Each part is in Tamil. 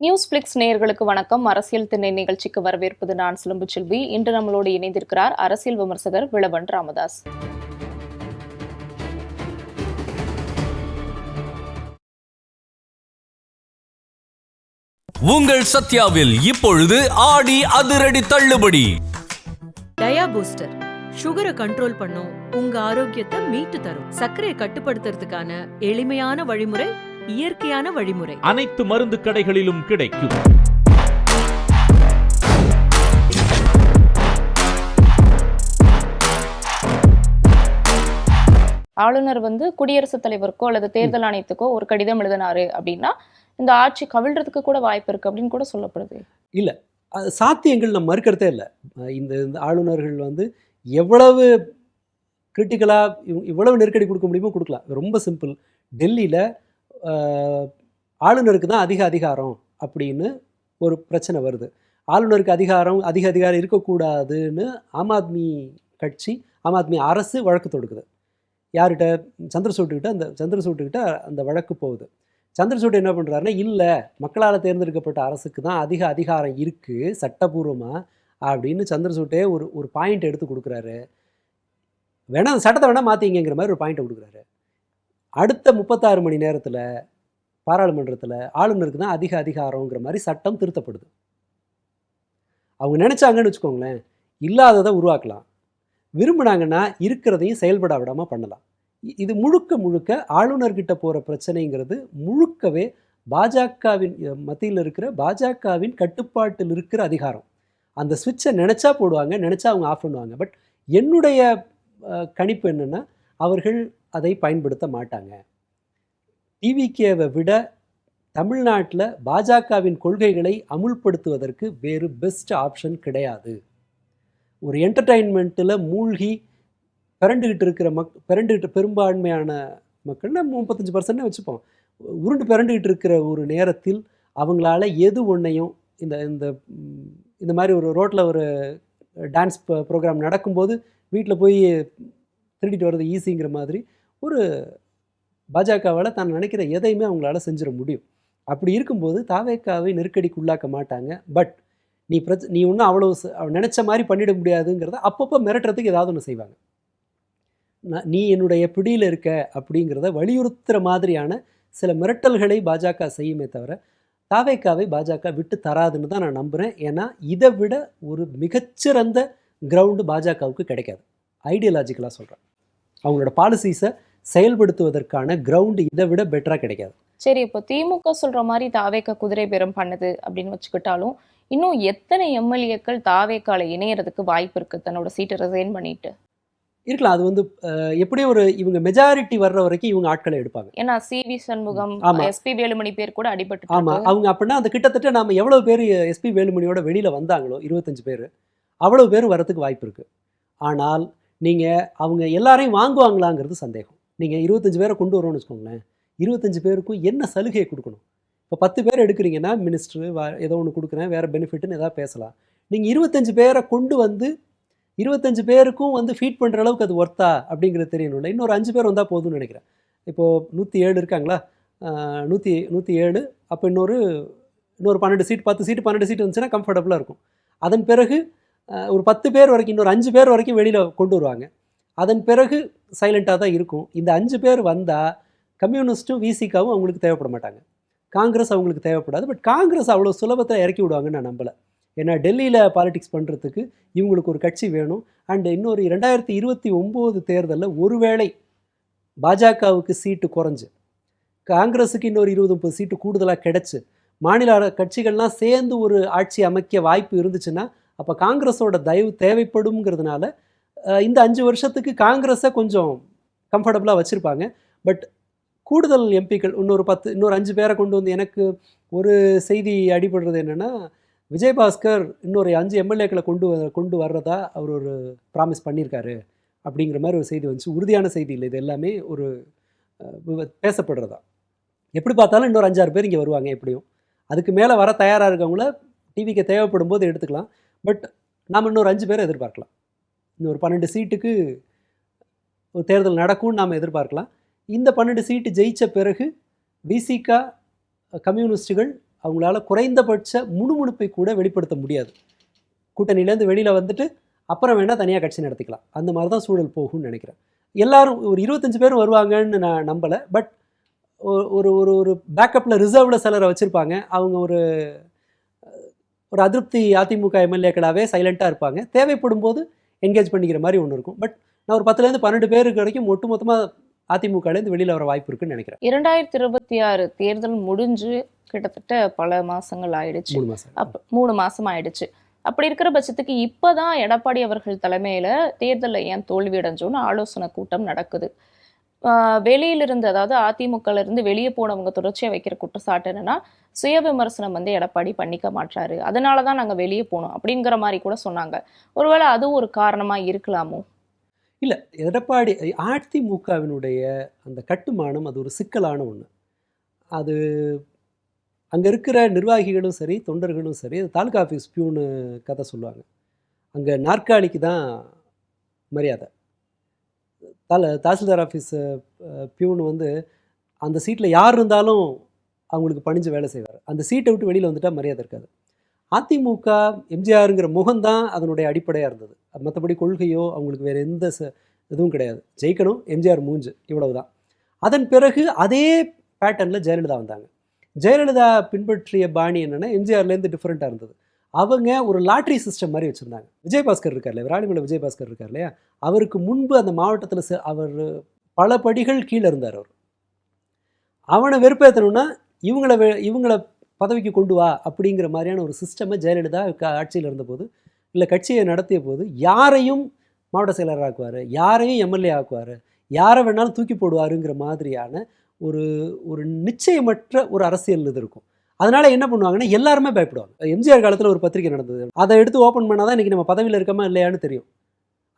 நியூஸ் பிளிக்ஸ் நேயர்களுக்கு வணக்கம். அரசியல் திண்ணை நிகழ்ச்சிக்கு வரவேற்பது நான் சிலம்பு செல்வி. இன்று நம்மளோடு இணைந்திருக்கிறார் அரசியல் விமர்சகர் விளவன் ராமதாஸ். உங்கள் சத்யாவில் இப்பொழுது ஆடி அதிரடி தள்ளுபடி. டயா பூஸ்டர் சுகரை கண்ட்ரோல் பண்ணும், உங்க ஆரோக்கியத்தை மீட்டு தரும். சர்க்கரையை கட்டுப்படுத்துறதுக்கான எளிமையான வழிமுறை, இயற்கையான வழிமுறை. அனைத்து மருந்து கடைகளிலும் கிடைக்கும். ஆளுநர் குடியரசுத் தலைவருக்கோ அல்லது தேர்தல் ஆணையத்துக்கோ ஒரு கடிதம் எழுதினாரு அப்படின்னா இந்த ஆட்சி கவிழ்றதுக்கு கூட வாய்ப்பு இருக்கு அப்படின்னு கூட சொல்லப்படுது. இல்லை, சாத்தியங்கள் நம்ம மறுக்கிறதே இல்லை. இந்த ஆளுநர்கள் எவ்வளவு கிரிட்டிக்கலாக இவ்வளவு நெருக்கடி கொடுக்க முடியுமோ கொடுக்கலாம். ரொம்ப சிம்பிள். டெல்லியில் ஆளுநருக்கு தான் அதிக அதிகாரம் அப்படின்னு ஒரு பிரச்சனை வருது. ஆளுநருக்கு அதிகாரம் இருக்கக்கூடாதுன்னு ஆம் ஆத்மி கட்சி, ஆம் ஆத்மி அரசு வழக்கு தொடுக்குது. யார்கிட்ட? சந்திரசூட்டுக்கிட்ட அந்த வழக்கு போகுது. சந்திரசூட் என்ன பண்ணுறாருன்னா, இல்லை, மக்களால் தேர்ந்தெடுக்கப்பட்ட அரசுக்கு தான் அதிக அதிகாரம் இருக்குது சட்டபூர்வமாக அப்படின்னு சந்திரசூட்டே ஒரு பாயிண்ட் எடுத்து கொடுக்குறாரு. வேணால் சட்டத்தை வேணால் மாற்றிங்கிற மாதிரி ஒரு பாயிண்ட்டை கொடுக்குறாரு. அடுத்த 36 மணி நேரத்தில் பாராளுமன்றத்தில் ஆளுநருக்கு தான் அதிக அதிகாரங்கிற மாதிரி சட்டம் திருத்தப்படுது. அவங்க நினச்சாங்கன்னு வச்சுக்கோங்களேன், இல்லாததை உருவாக்கலாம். விரும்பினாங்கன்னா இருக்கிறதையும் செயல்பட விடாமல் பண்ணலாம். இது முழுக்க ஆளுநர்கிட்ட போகிற பிரச்சனைங்கிறது முழுக்கவே பாஜகவின் மத்தியில் இருக்கிற பாஜகவின் கட்டுப்பாட்டில் இருக்கிற அதிகாரம். அந்த சுவிட்சை நினச்சா போடுவாங்க, நினச்சா அவங்க ஆஃப் பண்ணுவாங்க. பட் என்னுடைய கணிப்பு என்னென்னா, அவர்கள் அதை பயன்படுத்த மாட்டாங்க. டிவிகேவை விட தமிழ்நாட்டில் பாஜகவின் கொள்கைகளை அமுல்படுத்துவதற்கு வேறு பெஸ்ட் ஆப்ஷன் கிடையாது. ஒரு என்டர்டெயின்மெண்ட்டில் மூழ்கி பிறண்டுகிட்டு பெரும்பான்மையான மக்கள்னா 35% வச்சுப்போம், உருண்டு பிறண்டுகிட்டு இருக்கிற ஒரு நேரத்தில் அவங்களால எது ஒன்றையும் இந்த மாதிரி ஒரு ரோட்டில் ஒரு டான்ஸ் ப்ரோக்ராம் நடக்கும்போது வீட்டில் போய் திருடிட்டு வர்றது ஈஸிங்கிற மாதிரி ஒரு பாஜகவால் தான் நினைக்கிற எதையுமே அவங்களால செஞ்சிட முடியும். அப்படி இருக்கும்போது தாவேக்காவை நெருக்கடிக்கு உள்ளாக்க மாட்டாங்க. பட் நீ ஒன்றும் அவ்வளோ நினச்ச மாதிரி பண்ணிட முடியாதுங்கிறத அப்பப்போ மிரட்டுறதுக்கு ஏதாவது ஒன்று செய்வாங்க. நீ என்னுடைய பிடியில் இருக்க அப்படிங்கிறத வலியுறுத்துகிற மாதிரியான சில மிரட்டல்களை பாஜக செய்யுமே தவிர தாவேக்காவை பாஜக விட்டு தராதுன்னு தான் நான் நம்புகிறேன். ஏன்னா இதை விட ஒரு மிகச்சிறந்த கிரவுண்டு பாஜகவுக்கு கிடைக்காது. ஐடியாலஜிக்கலாக சொல்கிறேன், அவங்களோட பாலிசிஸை செயல்படுத்துவதற்கான கிரவுண்டு இதை விட பெட்டராக கிடைக்காது. சரி, இப்போ திமுக சொல்கிற மாதிரி தாவேக்கா குதிரை பேரம் பண்ணுது அப்படின்னு வச்சுக்கிட்டாலும் இன்னும் எத்தனை எம்எல்ஏக்கள் தாவேக்கால இணையறதுக்கு வாய்ப்பு இருக்குது தன்னோட சீட்டை ரிசைன் பண்ணிட்டு? இருக்கலாம். அது எப்படியும் இவங்க மெஜாரிட்டி வர்ற வரைக்கும் இவங்க ஆட்களை எடுப்பாங்க. ஏன்னா சிவி சண்முகம், எஸ்பி வேலுமணி பேர் கூட அடிபட்டு. ஆமாம், அவங்க அப்படின்னா அந்த கிட்டத்தட்ட நம்ம எவ்வளோ பேர் எஸ்பி வேலுமணியோட வெளியில் வந்தாங்களோ 25 பேர், அவ்வளோ பேர் வரத்துக்கு வாய்ப்பு இருக்குது. ஆனால் நீங்கள் அவங்க எல்லாரையும் வாங்குவாங்களாங்கிறது சந்தேகம். நீங்கள் 25 பேரை கொண்டு வரோன்னு வச்சுக்கோங்களேன், 25 பேருக்கும் என்ன சலுகையை கொடுக்கணும்? இப்போ 10 பேர் எடுக்கிறீங்கன்னா மினிஸ்டரு ஏதோ ஒன்று கொடுக்குறேன், வேறு பெனிஃபிட்னு எதாவது பேசலாம். நீங்கள் 25 பேரை கொண்டு 25 பேருக்கும் ஃபீட் பண்ணுற அளவுக்கு அது ஒர்த்தா அப்படிங்கிறது தெரியணும்ல. இன்னொரு 5 பேர் வந்தால் போதும்னு நினைக்கிறேன். இப்போது 107 இருக்காங்களா, 107. அப்போ இன்னொரு 12 சீட், 10 சீட்டு 12 சீட் வந்துச்சுன்னா கம்ஃபர்டபுளாக இருக்கும். அதன் பிறகு ஒரு 10 பேர் வரைக்கும், இன்னொரு 5 பேர் வரைக்கும் வெளியில் கொண்டு வருவாங்க. அதன் பிறகு சைலண்ட்டாக தான் இருக்கும். இந்த 5 பேர் வந்தால் கம்யூனிஸ்ட்டும் விசிகாவும் அவங்களுக்கு தேவைப்பட மாட்டாங்க, காங்கிரஸ் அவங்களுக்கு தேவைப்படாது. பட் காங்கிரஸ் அவ்வளோ சுலபத்தில் இறக்கி விடுவாங்கன்னு நான் நம்பலை. ஏன்னா டெல்லியில் பாலிடிக்ஸ் பண்ணுறதுக்கு இவங்களுக்கு ஒரு கட்சி வேணும். அண்ட் இன்னொரு 2029 தேர்தலில் ஒருவேளை பாஜகவுக்கு சீட்டு குறைஞ்சு காங்கிரஸுக்கு இன்னொரு 20-30 சீட்டு கூடுதலாக கிடச்சி மாநில கட்சிகள்லாம் சேர்ந்து ஒரு ஆட்சி அமைக்க வாய்ப்பு இருந்துச்சுன்னா அப்போ காங்கிரஸோட தயவு தேவைப்படுங்கிறதுனால இந்த 5 வருஷத்துக்கு காங்கிரஸை கொஞ்சம் கம்ஃபர்டபுளாக வச்சுருப்பாங்க. பட் கூடுதல் எம்பிக்கள் இன்னொரு 5 பேரை கொண்டு எனக்கு ஒரு செய்தி அடிபடுறது என்னென்னா, விஜயபாஸ்கர் இன்னொரு 5 எம்எல்ஏக்களை கொண்டு வர்றதா அவர் ஒரு ப்ராமிஸ் பண்ணியிருக்காரு அப்படிங்கிற மாதிரி ஒரு செய்தி வந்துச்சு. உறுதியான செய்தி இல்லை, இது எல்லாமே ஒரு பேசப்படுறதா. எப்படி பார்த்தாலும் இன்னொரு 5-6 பேர் இங்கே வருவாங்க எப்படியும். அதுக்கு மேலே வர தயாராக இருக்கவங்கள டிவிக்கு தேவைப்படும் போது எடுத்துக்கலாம். பட் நாம் இன்னொரு 5 பேரை எதிர்பார்க்கலாம். இன்னொரு 12 சீட்டுக்கு ஒரு தேர்தல் நடக்கும்னு நாம் எதிர்பார்க்கலாம். இந்த 12 சீட்டு ஜெயித்த பிறகு விசிகா, கம்யூனிஸ்டுகள் அவங்களால குறைந்தபட்ச முணுமுணுப்பை கூட வெளிப்படுத்த முடியாது. கூட்டணியிலேருந்து வெளியில் வந்துட்டு அப்புறம் வேணால் தனியாக கட்சி நடத்திக்கலாம். அந்த மாதிரி தான் சூழல் போகும்னு நினைக்கிறேன். எல்லாரும் ஒரு 25 பேர் வருவாங்கன்னு நான் நம்பலை. பட் ஒரு ஒரு ஒரு பேக்கப்பில் ரிசர்வில் சிலரை வச்சுருப்பாங்க. அவங்க ஒரு ஒரு அதிருப்தி அதிமுக எம்எல்ஏக்களாகவே சைலண்ட்டாக இருப்பாங்க. தேவைப்படும் போது என்கேஜ் பண்ணிக்கிற மாதிரி ஒன்று இருக்கும். பட் நான் ஒரு 10லேருந்து 12 பேருக்கு வரைக்கும் ஒட்டுமொத்தமாக அதிமுகலேருந்து வெளியில் வர வாய்ப்பு இருக்குன்னு நினைக்கிறேன். 2026 தேர்தல் முடிஞ்சு கிட்டத்தட்ட பல மாசங்கள் ஆயிடுச்சு. 3 மாதம். 3 மாசம் ஆயிடுச்சு. அப்படி இருக்கிற பட்சத்துக்கு இப்பதான் எடப்பாடி அவர்கள் தலைமையில தேர்தலில் ஏன் தோல்வி அடைஞ்சோன்னு ஆலோசனை கூட்டம் நடக்குது. வெளியிலிருந்து, அதாவது அதிமுகல இருந்து வெளியே போனவங்க தொடர்ச்சியா வைக்கிற குற்றச்சாட்டு என்னன்னா, சுய விமர்சனம் எடப்பாடி பண்ணிக்க மாட்டாரு, அதனாலதான் நாங்க வெளியே போனோம் அப்படிங்கிற மாதிரி கூட சொன்னாங்க. ஒருவேளை அது ஒரு காரணமா இருக்கலாமோ? இல்லை, எடப்பாடி அதிமுகவினுடைய அந்த கட்டுமானம் அது ஒரு சிக்கலான ஒன்று. அது அங்கே இருக்கிற நிர்வாகிகளும் சரி, தொண்டர்களும் சரி, அது தாலுகா ஆஃபீஸ் பியூனு கதை சொல்லுவாங்க. அங்கே நாற்காலிக்கு தான் மரியாதை. தாசில்தார் ஆஃபீஸ் பியூனு அந்த சீட்டில் யார் இருந்தாலும் அவங்களுக்கு பணிஞ்சு வேலை செய்வார். அந்த சீட்டை விட்டு வெளியில் வந்துட்டால் மரியாதை இருக்காது. அதிமுக எம்ஜிஆருங்கிற முகம்தான் அதனுடைய அடிப்படையாக இருந்தது. மற்றபடி கொள்கையோ அவங்களுக்கு வேறு எந்த இதுவும் கிடையாது. ஜெயிக்கணும், எம்ஜிஆர் மூஞ்சு, இவ்வளவு தான். அதன் பிறகு அதே பேட்டர்னில் ஜெயலலிதா வந்தாங்க. ஜெயலலிதா பின்பற்றிய பாணி என்னென்னா எம்ஜிஆர்லேருந்து டிஃப்ரெண்ட்டாக இருந்தது. அவங்க ஒரு லாட்ரி சிஸ்டம் மாதிரி வச்சுருந்தாங்க. விஜயபாஸ்கர் இருக்கார் இல்லையா, விராலிமலை விஜயபாஸ்கர் இருக்கார் இல்லையா, அவருக்கு முன்பு அந்த மாவட்டத்தில் அவர் பல படிகள் கீழே இருந்தார். அவனை வெறுப்பேற்றணும்னா இவங்கள பதவிக்கு கொண்டு வா அப்படிங்கிற மாதிரியான ஒரு சிஸ்டமை ஜெயலலிதா ஆட்சியில் இருந்தபோது, இல்லை கட்சியை நடத்திய போது, யாரையும் மாவட்ட செயலர் ஆக்குவார், யாரையும் எம்எல்ஏ ஆக்குவார், யாரை வேணாலும் தூக்கி போடுவாருங்கிற மாதிரியான ஒரு ஒரு நிச்சயமற்ற ஒரு அரசியல் இது இருக்கும். அதனால் என்ன பண்ணுவாங்கன்னா எல்லாருமே பயப்படுவாங்க. எம்ஜிஆர் காலத்தில் ஒரு பத்திரிகை நடந்தது, அதை எடுத்து ஓப்பன் பண்ணால் தான் இன்றைக்கி நம்ம பதவியில் இருக்கமா இல்லையான்னு தெரியும்.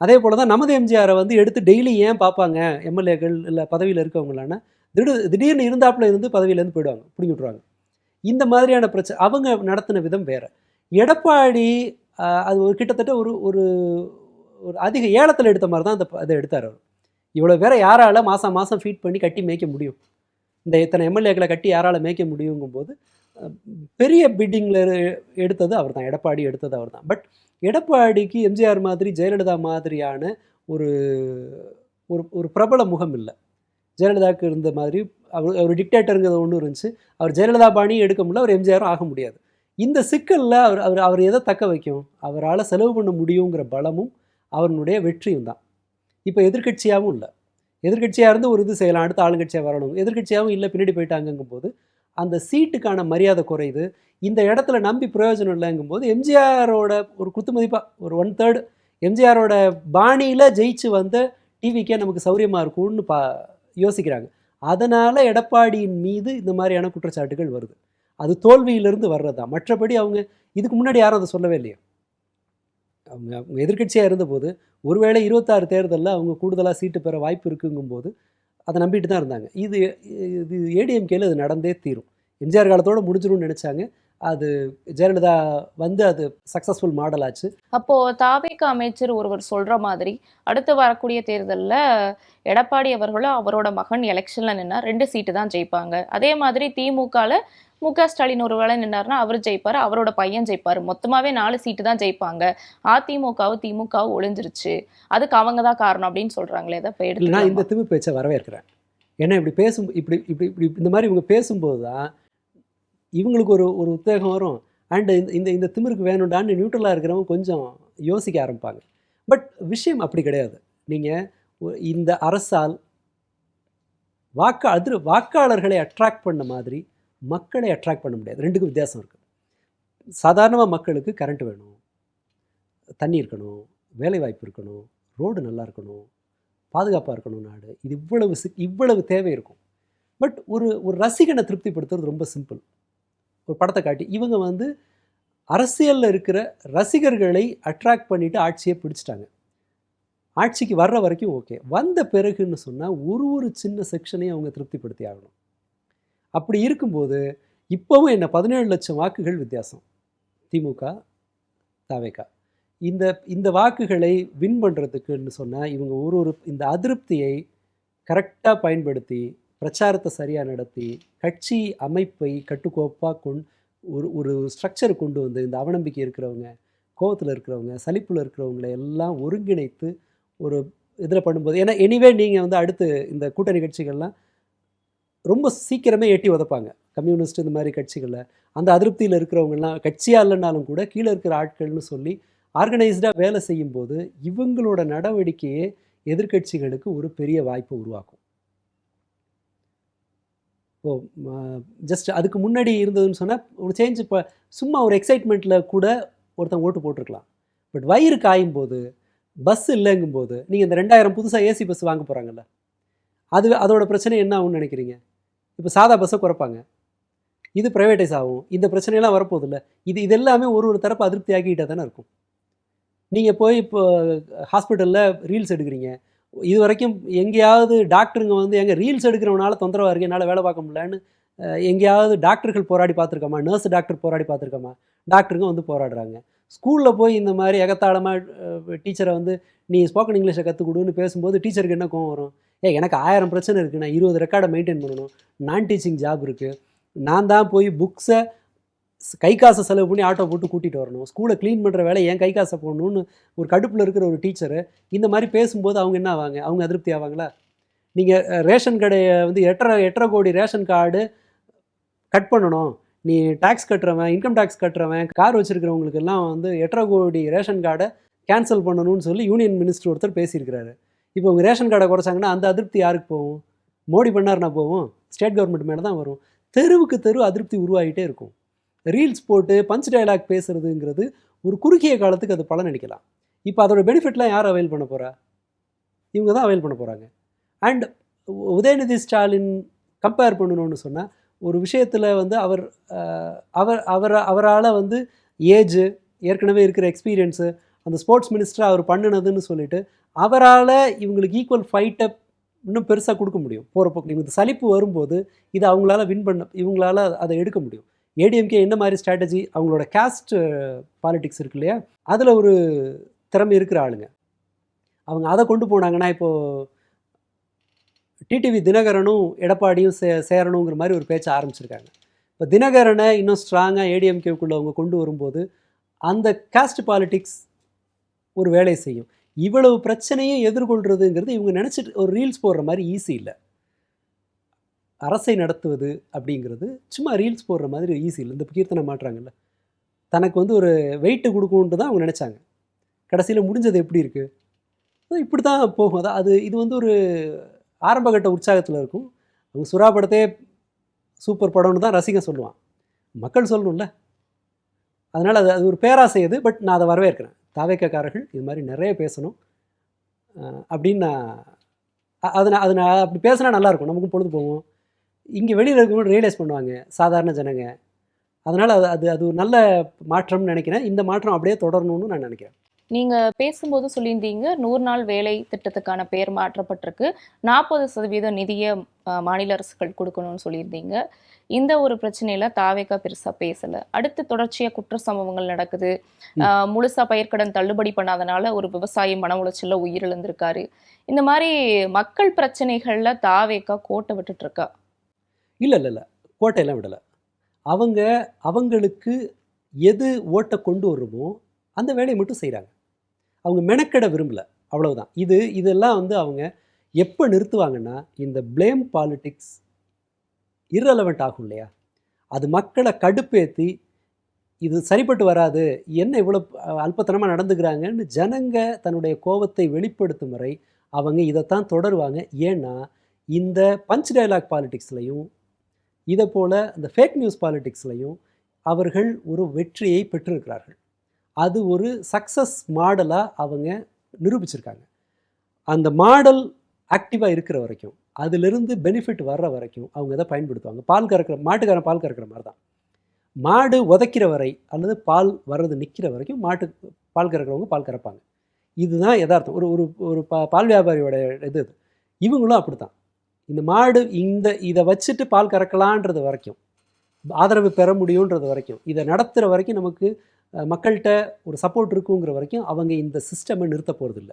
அதே போல் தான் நமது எம்ஜிஆரை எடுத்து டெய்லி ஏன் பார்ப்பாங்க எம்எல்ஏக்கள் இல்லை பதவியில் இருக்கவங்களான்னா, திடீர்னு இருந்தாப்புல இருந்து பதவியிலேருந்து போயிடுவாங்க, பிடிங்கி விட்ருவாங்க. இந்த மாதிரியான பிரச்சனை அவங்க நடத்தின விதம் வேறு. எடப்பாடி அது ஒரு கிட்டத்தட்ட ஒரு ஒரு ஒரு அதிக ஏலத்தில் எடுத்த மாதிரி தான் அதை எடுத்தார். அவர் இவ்வளோ பேரை யாரால் மாதம் மாதம் ஃபீட் பண்ணி கட்டி மேய்க்க முடியும், இந்த இத்தனை எம்எல்ஏக்களை கட்டி யாரால் மேய்க்க முடியுங்கும்போது பெரிய பிட்டிங்கில் எடுத்தது அவர் தான், எடப்பாடி எடுத்தது அவர் தான். பட் எடப்பாடிக்கு எம்ஜிஆர் மாதிரி ஜெயலலிதா மாதிரியான ஒரு ஒரு பிரபல முகம் இல்லை. ஜெயலலிதாவுக்கு இருந்த மாதிரி அவர் டிக்டேட்டருங்கிறது ஒன்று இருந்துச்சு. அவர் ஜெயலலிதா பாணியும் எடுக்க முடியல, அவர் எம்ஜிஆரும் ஆக முடியாது. இந்த சிக்கலில் அவர் எதை தக்க வைக்கும், அவரால் செலவு பண்ண முடியுங்கிற பலமும் அவருடைய வெற்றியும் தான். இப்போ எதிர்கட்சியாகவும் இல்லை, எதிர்கட்சியாக இருந்து ஒரு இது செய்யலாம், அடுத்த ஆளுங்கட்சியாக வரணும், எதிர்கட்சியாகவும் இல்லை, பின்னாடி போயிட்டாங்கங்கும் போது அந்த சீட்டுக்கான மரியாதை குறையுது. இந்த இடத்துல நம்பி பிரயோஜனம் இல்லைங்கும்போது எம்ஜிஆரோட ஒரு குத்துமதிப்பாக ஒரு 1/3 எம்ஜிஆரோட பாணியில் ஜெயிச்சு டிவிக்கே நமக்கு சௌரியமாக இருக்கும்னு யோசிக்கிறாங்க. அதனால் எடப்பாடியின் மீது இந்த மாதிரியான குற்றச்சாட்டுகள் வருது. அது தோல்வியிலிருந்து வர்றது தான். மற்றபடி அவங்க இதுக்கு முன்னாடி யாரும் அதை சொல்லவே இல்லையா. அவங்க எதிர்கட்சியாக இருந்தபோது ஒருவேளை 26 தேர்தலில் அவங்க கூடுதலாக சீட்டு பெற வாய்ப்பு இருக்குங்கும்போது அதை நம்பிட்டு தான் இருந்தாங்க. இது ஏடிஎம்கேல அது நடந்தே தீரும், எம்ஜிஆர் காலத்தோடு முடிஞ்சிடும்னு நினச்சாங்க. அது ஜெயலலிதா அது சக்ஸஸ்ஃபுல் மாடல் ஆச்சு. அப்போ தாவேக அமைச்சர் ஒருவர் சொல்ற மாதிரி அடுத்து வரக்கூடிய தேர்தலில் எடப்பாடி அவர்களும் அவரோட மகன் எலெக்ஷன்ல நின்னா 2 சீட்டு தான் ஜெயிப்பாங்க. அதே மாதிரி திமுகல முக ஸ்டாலின் ஒரு வேளை நின்னார்னா அவர் ஜெயிப்பாரு, அவரோட பையன் ஜெயிப்பாரு, மொத்தமாவே 4 சீட்டு தான் ஜெயிப்பாங்க. அதிமுகவும் திமுகவும் ஒளிஞ்சிருச்சு, அதுக்கு அவங்க தான் காரணம் அப்படின்னு சொல்றாங்களே. நான் இந்த திமு பேச்சை வரவேற்கிறேன். ஏன்னா இப்படி இந்த மாதிரி இவங்க பேசும்போது தான் இவங்களுக்கு ஒரு உத்வேகம் வரும். அண்டு இந்த திமிருக்கு வேணுண்டான்னு நியூட்ரலாக இருக்கிறவங்க கொஞ்சம் யோசிக்க ஆரம்பிப்பாங்க. பட் விஷயம் அப்படி கிடையாது. நீங்கள் இந்த அரசால் வாக்காளர்களை அட்ராக்ட் பண்ண மாதிரி மக்களை அட்ராக்ட் பண்ண முடியாது. ரெண்டுக்கும் வித்தியாசம் இருக்குது. சாதாரணமாக மக்களுக்கு கரண்ட் வேணும், தண்ணி இருக்கணும், வேலைவாய்ப்பு இருக்கணும், ரோடு நல்லா இருக்கணும், பாதுகாப்பாக இருக்கணும் நாடு, இது இவ்வளவு தேவை இருக்கும். பட் ஒரு ரசிகனை திருப்திப்படுத்துறது ரொம்ப சிம்பிள். ஒரு படத்தை காட்டி இவங்க அரசியலில் இருக்கிற ரசிகர்களை அட்ராக்ட் பண்ணிவிட்டு ஆட்சியை பிடிச்சிட்டாங்க. ஆட்சிக்கு வர்ற வரைக்கும் ஓகே, வந்த பிறகுன்னு சொன்னால் ஒரு சின்ன செக்ஷனையும் அவங்க திருப்திப்படுத்தி ஆகணும். அப்படி இருக்கும்போது இப்போவும் என்ன 17 லட்சம் வாக்குகள் வித்தியாசம் திமுக தாவேகா. இந்த வாக்குகளை வின் பண்ணுறதுக்குன்னு சொன்னால் இவங்க இந்த அதிருப்தியை கரெக்டாக பயன்படுத்தி பிரச்சாரத்தை சரியாக நடத்தி கட்சி அமைப்பை கட்டுக்கோப்பாக ஒரு ஒரு ஸ்ட்ரக்சர் கொண்டு வந்து இந்த அவநம்பிக்கை இருக்கிறவங்க, கோவத்தில் இருக்கிறவங்க, சலிப்பில் இருக்கிறவங்களை எல்லாம் ஒருங்கிணைத்து ஒரு இதில் பண்ணும்போது, ஏன்னா எனிவே நீங்கள் வந்து அடுத்து இந்த கூட்டணி கட்சிகள்லாம் ரொம்ப சீக்கிரமே எட்டி உதைப்பாங்க. கம்யூனிஸ்ட் இந்த மாதிரி கட்சிகளில் அந்த அதிருப்தியில் இருக்கிறவங்கலாம் கட்சியாக இல்லைனாலும் கூட கீழே இருக்கிற ஆட்கள்னு சொல்லி ஆர்கனைஸ்டாக வேலை செய்யும்போது இவங்களோட நடவடிக்கையே எதிர்க்கட்சிகளுக்கு ஒரு பெரிய வாய்ப்பு உருவாக்கும். ஓ ஜஸ்ட் அதுக்கு முன்னாடி இருந்ததுன்னு சொன்னால் ஒரு சேஞ்ச், இப்போ சும்மா ஒரு எக்ஸைட்மெண்ட்டில் கூட ஒருத்தன் ஓட்டு போட்டிருக்கலாம். பட் வயிறு காயும் போது, பஸ் இல்லைங்கும்போது, நீங்கள் இந்த 2000 புதுசாக ஏசி பஸ் வாங்க போகிறாங்கல்ல, அதோட பிரச்சனை என்ன ஆகும்னு நினைக்கிறீங்க? இப்போ சாதா பஸ்ஸை குறைப்பாங்க, இது ப்ரைவேட்டைஸ் ஆகும், இந்த பிரச்சனையெல்லாம் வரப்போதில்ல. இது எல்லாமே ஒரு தரப்பு அதிருப்தி ஆக்கிக்கிட்டே தானே இருக்கும். நீங்கள் போய் இப்போ ஹாஸ்பிட்டலில் ரீல்ஸ் எடுக்கிறீங்க, இது வரைக்கும் எங்கேயாவது டாக்டருங்க வந்து எங்கள் ரீல்ஸ் எடுக்கிறவனால தொந்தரவாக இருக்குது, என்னால் வேலை பார்க்க முடியலன்னு எங்கேயாவது டாக்டர்கள் போராடி பார்த்துருக்கோமா? நர்ஸ் டாக்டர் போராடி பார்த்துருக்கோமா? டாக்டருங்க வந்து போராடுறாங்க. ஸ்கூலில் போய் இந்த மாதிரி எகத்தாளமாக டீச்சரை வந்து நீ ஸ்போக்கன் இங்கிலீஷை கற்றுக் கொடுன்னு பேசும்போது டீச்சருக்கு என்ன கோவம் வரும்? எனக்கு 1000 பிரச்சனை இருக்குது, நான் 20 ரெக்கார்டை மெயின்டைன் பண்ணணும், நான் டீச்சிங் ஜாப் இருக்குது, நான் தான் போய் புக்ஸை கை காசை செலவு பண்ணி ஆட்டோ போட்டு கூட்டிகிட்டு வரணும், ஸ்கூலை க்ளீன் பண்ணுற வேலை என் கை காசை போடணும்னு ஒரு கடுப்பில் இருக்கிற ஒரு டீச்சரு இந்த மாதிரி பேசும்போது அவங்க என்ன ஆவாங்க? அவங்க அதிருப்தி ஆவாங்களா? நீங்கள் ரேஷன் கடையை வந்து 8.5 கோடி ரேஷன் கார்டு கட் பண்ணணும், நீ டேக்ஸ் கட்டுறவன், இன்கம் டேக்ஸ் கட்டுறவன், கார் வச்சுருக்கிறவங்களுக்கெல்லாம் வந்து 8.5 கோடி ரேஷன் கார்டை கேன்சல் பண்ணணும்னு சொல்லி யூனியன் மினிஸ்டர் ஒருத்தர் பேசியிருக்கிறாரு. இப்போ உங்கள் ரேஷன் கார்டை குறைச்சாங்கன்னா அந்த அதிருப்தி யாருக்கு போகும்? மோடி பண்ணார்னா போகும், ஸ்டேட் கவர்மெண்ட் மேலே தான் வரும். தெருவுக்கு தெரு அதிருப்தி உருவாகிட்டே இருக்கும். ரீல்ஸ் போட்டு பஞ்ச் டயலாக் பேசுகிறதுங்கிறது ஒரு குறுகிய காலத்துக்கு அது பலன் அளிக்கலாம். இப்போ அதோட பெனிஃபிட்லாம் யார் அவைல் பண்ண போகிறா? இவங்க தான் அவைல் பண்ண போகிறாங்க. அண்ட் உதயநிதி ஸ்டாலின் கம்பேர் பண்ணணும்னு சொன்னால் ஒரு விஷயத்தில் வந்து அவரால் வந்து ஏஜ், ஏற்கனவே இருக்கிற எக்ஸ்பீரியன்ஸு, அந்த ஸ்போர்ட்ஸ் மினிஸ்டராக அவர் பண்ணினதுன்னு சொல்லிட்டு அவரால் இவங்களுக்கு ஈக்குவல் ஃபைட்டை இன்னும் பெருசாக கொடுக்க முடியும். போகிறப்போ இவங்களுக்கு சலிப்பு வரும்போது இதை அவங்களால இவங்களால அதை எடுக்க முடியும். ஏடிஎம்கே என்ன மாதிரி ஸ்ட்ராட்டஜி, அவங்களோட கேஸ்ட் பாலிட்டிக்ஸ் இருக்கு இல்லையா, அதில் ஒரு திறமை இருக்கிற ஆளுங்க. அவங்க அதை கொண்டு போனாங்கன்னா இப்போது டிடிவி தினகரனும் எடப்பாடியும் சேரணுங்கிற மாதிரி ஒரு பேச்சை ஆரம்பிச்சிருக்காங்க. இப்போ தினகரனை இன்னும் ஸ்ட்ராங்காக ஏடிஎம்கேக்குள்ளே அவங்க கொண்டு வரும்போது அந்த கேஸ்ட் பாலிட்டிக்ஸ் ஒரு வேலையை செய்யும். இவ்வளவு பிரச்சனையை எதிர்கொள்கிறதுங்கிறது இவங்க நினச்சிட்டு ஒரு ரீல்ஸ் போடுற மாதிரி ஈஸி இல்லை. அரசை நடத்துவது அப்படிங்கிறது சும்மா ரீல்ஸ் போடுற மாதிரி ஈஸி இல்லை. இந்த கீர்த்தனை மாட்டுறாங்கல்ல, தனக்கு வந்து ஒரு வெயிட்டு கொடுக்கும்ன்ட்டு தான் அவங்க நினச்சாங்க. கடைசியில் முடிஞ்சது எப்படி இருக்குது? இப்படி தான் போகும். இது வந்து ஒரு ஆரம்பகட்ட உற்சாகத்தில் இருக்கும். அவங்க சுறா படத்தே சூப்பர் படம்னு தான் ரசிகன் சொல்லுவான், மக்கள் சொல்லணும்ல. அதனால் அது ஒரு பேராசை அது. பட் நான் அதை வரவேற்கிறேன். தாவேக்காரர்கள் இது மாதிரி நிறைய பேசணும் அப்படின்னு நான் அப்படி பேசினா நல்லாயிருக்கும், நமக்கும் பொழுது போகும். இங்கே வெளியில் இருக்கவங்க ரியலைஸ் பண்ணுவாங்க, சாதாரண ஜனங்க. அதனால் அது ஒரு நல்ல மாற்றம்னு நினைக்கிறேன். இந்த மாற்றம் அப்படியே தொடரணும்னு நான் நினைக்கிறேன். நீங்கள் பேசும்போது சொல்லியிருந்தீங்க 100 நாள் வேலை திட்டத்துக்கான பெயர் மாற்றப்பட்டிருக்கு, 40% நிதியை மாநில அரசுகள் கொடுக்கணும்னு சொல்லியிருந்தீங்க. இந்த ஒரு பிரச்சனையில தாவேக்கா பெருசா பேசல. அடுத்து தொடர்ச்சியா குற்ற சம்பவங்கள் நடக்குது. முழுசா பயிர்க்கடன் தள்ளுபடி பண்ணாதனால ஒரு விவசாயி மன உளைச்சல்ல உயிரிழந்திருக்காரு. இந்த மாதிரி மக்கள் பிரச்சனைகள்ல தாவேக்கா கோட்டை விட்டுட்டு இருக்கா? இல்லை, கோட்டையெல்லாம் விடலை. அவங்களுக்கு எது ஓட்டை கொண்டு வருமோ அந்த வேலையை மட்டும் செய்கிறாங்க. அவங்க மெனக்கெட விரும்பலை, அவ்வளவுதான். இதெல்லாம் வந்து அவங்க எப்போ நிறுத்துவாங்கன்னா, இந்த பிளேம் பாலிட்டிக்ஸ் irrelevant ஆகும் இல்லையா, அது மக்களை கடுப்பேற்றி இது சரிப்பட்டு வராது, என்ன இவ்வளோ அல்பத்தனமாக நடந்துக்கிறாங்கன்னு ஜனங்க தன்னுடைய கோபத்தை வெளிப்படுத்தும் வரை அவங்க இதைத்தான் தொடருவாங்க. ஏன்னா இந்த பஞ்ச் டயலாக் பாலிட்டிக்ஸ்லையும் இதை போல் இந்த ஃபேக் நியூஸ் பாலிட்டிக்ஸ்லையும் அவர்கள் ஒரு வெற்றியை பெற்றிருக்கிறார்கள். அது ஒரு சக்ஸஸ் மாடலாக அவங்க நிரூபிச்சிருக்காங்க. அந்த மாடல் ஆக்டிவாக இருக்கிற வரைக்கும், அதிலிருந்து பெனிஃபிட் வர்ற வரைக்கும் அவங்க இதை பயன்படுத்துவாங்க. மாட்டுக்காரன் பால் கறக்கிற மாதிரி தான். மாடு உதைக்கிற வரை அல்லது பால் வர்றது நிற்கிற வரைக்கும் பால் கறக்கிறவங்க பால் கறப்பாங்க. இதுதான் யதார்த்தம். ஒரு பால் வியாபாரியோட இது. இவங்களும் அப்படி தான். இந்த மாடு இதை வச்சுட்டு பால் கறக்கலான்றது வரைக்கும், ஆதரவு பெற முடியுன்றது வரைக்கும், இதை நடத்துகிற வரைக்கும், நமக்கு மக்கள்கிட்ட ஒரு சப்போர்ட் இருக்குங்கிற வரைக்கும் அவங்க இந்த சிஸ்டமை நிறுத்த போகிறதில்ல.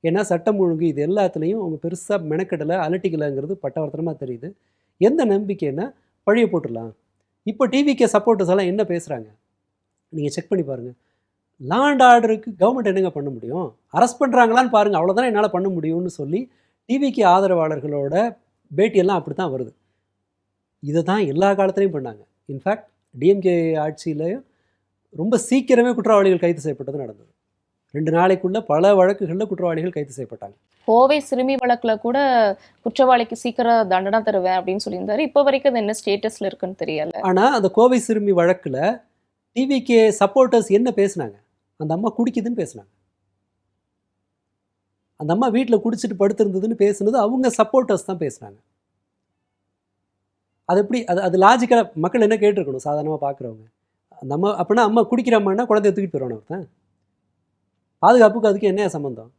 ஏன்னா சட்டம் ஒழுங்கு இது எல்லாத்துலேயும் அவங்க பெருசாக மெனக்கடலை அலட்டிக்கலைங்கிறது பட்டவர்த்தனமாக தெரியுது. எந்த நம்பிக்கைன்னா பழிய போட்டுடலாம், இப்போ டிவிகே சப்போர்ட்டர்ஸ் எல்லாம் என்ன பேசுகிறாங்க நீங்கள் செக் பண்ணி பாருங்கள். லா அண்ட் ஆர்டருக்கு கவர்மெண்ட் என்னங்க பண்ண முடியும்? அரெஸ்ட் பண்ணுறாங்களான்னு பாருங்கள், அவ்வளோதானே என்னால் பண்ண முடியும்னு சொல்லி டிவிகே ஆதரவாளர்களோட பேட்டியெல்லாம் அப்படி தான் வருது. இதை தான் எல்லா காலத்துலேயும் பண்ணாங்க. இன்ஃபேக்ட் டிஎம்கே ஆட்சியிலையும் ரொம்ப சீக்கிரமே குற்றவாளிகள் கைது செய்யப்பட்டது நடந்தது. 2 நாளைக்குள்ள பல வழக்குகளில் குற்றவாளிகள் கைது செய்யப்பட்டாங்க. கோவை சிறுமி வழக்குல கூட குற்றவாளிக்கு சீக்கிரம் தண்டனை தருவேன் அப்படின்னு சொல்லியிருந்தாரு. இப்போ வரைக்கும் அது என்ன ஸ்டேட்டஸ்ல இருக்குன்னு தெரியல. ஆனால் அந்த கோவை சிறுமி வழக்கில் டிவிகே சப்போர்ட்டர்ஸ் என்ன பேசுனாங்க? அந்த அம்மா குடிக்குதுன்னு பேசுனாங்க. அந்த அம்மா வீட்டில் குடிச்சிட்டு படுத்திருந்ததுன்னு பேசுனது அவங்க சப்போர்ட்டர்ஸ் தான் பேசுனாங்க. அது எப்படி அது லாஜிக்கலாக மக்கள் என்ன கேட்டிருக்கணும் சாதாரணமாக பார்க்குறவங்க? அந்த அம்மா அப்படின்னா அம்மா குடிக்கிறாமான்னா குழந்தைய தூக்கிட்டு போயிடுவானு ஒருத்தன். பாதுகாப்புக்கு அதுக்கு என்ன சம்மந்தம்?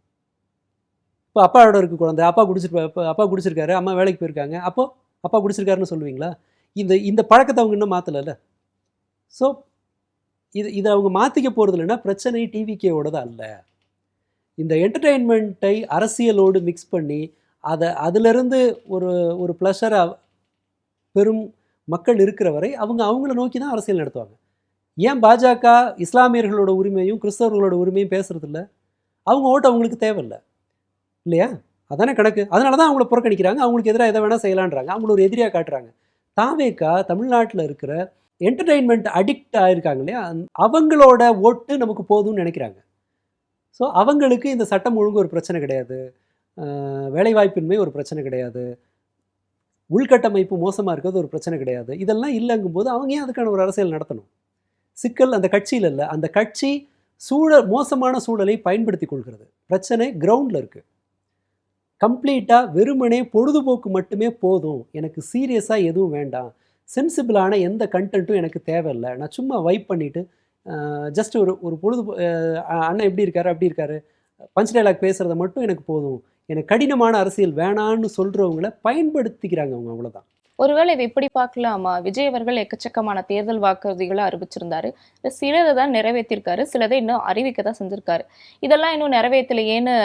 இப்போ அப்பாவோட இருக்கு குழந்தை, அப்பா குடிச்சிருக்காரு, அம்மா வேலைக்கு போயிருக்காங்க, அப்பா குடிச்சிருக்காருன்னு சொல்லுவீங்களா? இந்த பழக்கத்தை அவங்க இன்னும் மாற்றலைல்ல. ஸோ இதை அவங்க மாற்றிக்க போகிறது இல்லைன்னா பிரச்சனை டிவிகேவோடது அல்ல. இந்த என்டர்டெயின்மெண்ட்டை அரசியலோடு மிக்ஸ் பண்ணி அதிலிருந்து ஒரு ப்ளஷரை பெரும் மக்கள் இருக்கிற வரை அவங்கள நோக்கி தான் அரசியல் நடத்துவாங்க. ஏன் பாஜக இஸ்லாமியர்களோட உரிமையும் கிறிஸ்தவர்களோட உரிமையும் பேசுறதில்ல? அவங்க ஓட்டு அவங்களுக்கு தேவையில்லை இல்லையா? அதானே கணக்கு. அதனால தான் அவங்கள புறக்கணிக்கிறாங்க, அவங்களுக்கு எதிராக எதை வேணால் செய்யலான்றாங்க, அவங்கள ஒரு எதிரியாக காட்டுறாங்க. தாவேக்கா தமிழ்நாட்டில் இருக்கிற என்டர்டெயின்மெண்ட் அடிக்ட் ஆகிருக்காங்க இல்லையா, அவங்களோட ஓட்டு நமக்கு போதும்னு நினைக்கிறாங்க. ஸோ அவங்களுக்கு இந்த சட்டம் ஒழுங்கு ஒரு பிரச்சனை கிடையாது, வேலைவாய்ப்பின்மை ஒரு பிரச்சனை கிடையாது, உள்கட்டமைப்பு மோசமாக இருக்கிறது ஒரு பிரச்சனை கிடையாது. இதெல்லாம் இல்லைங்கும்போது அவங்க ஏன் அதுக்கான ஒரு அரசியல் நடத்தணும்? சிக்கல் அந்த கட்சியில் இல்லை, அந்த கட்சி மோசமான சூழலை பயன்படுத்தி கொள்கிறது. பிரச்சனை கிரவுண்டில் இருக்குது. கம்ப்ளீட்டாக வெறுமனே பொழுதுபோக்கு மட்டுமே போதும், எனக்கு சீரியஸாக எதுவும் வேண்டாம், சென்சிபிளான எந்த கண்டென்ட்டும் எனக்கு தேவையில்லை, நான் சும்மா வைப் பண்ணிவிட்டு ஜஸ்ட் ஒரு அண்ணன் எப்படி இருக்காரு அப்படி இருக்காரு பஞ்ச் டைலாக் பேசுகிறத மட்டும் எனக்கு போதும், எனக்கு கடினமான அரசியல் வேணான்னு சொல்கிறவங்கள பயன்படுத்திக்கிறாங்க அவங்க, அவ்வளோதான். ஒருவேளை இதை இப்படி பார்க்கலாமா? விஜய் அவர்கள் எக்கச்சக்கமான தேர்தல் வாக்குறுதிகளை அறிவிச்சிருந்தாரு. சிலதை தான் நிறைவேற்றிருக்காரு, சிலதை இன்னும் அறிவிக்க தான் செஞ்சிருக்காரு. இதெல்லாம் இன்னும் நிறைவேற்றலையேன்னு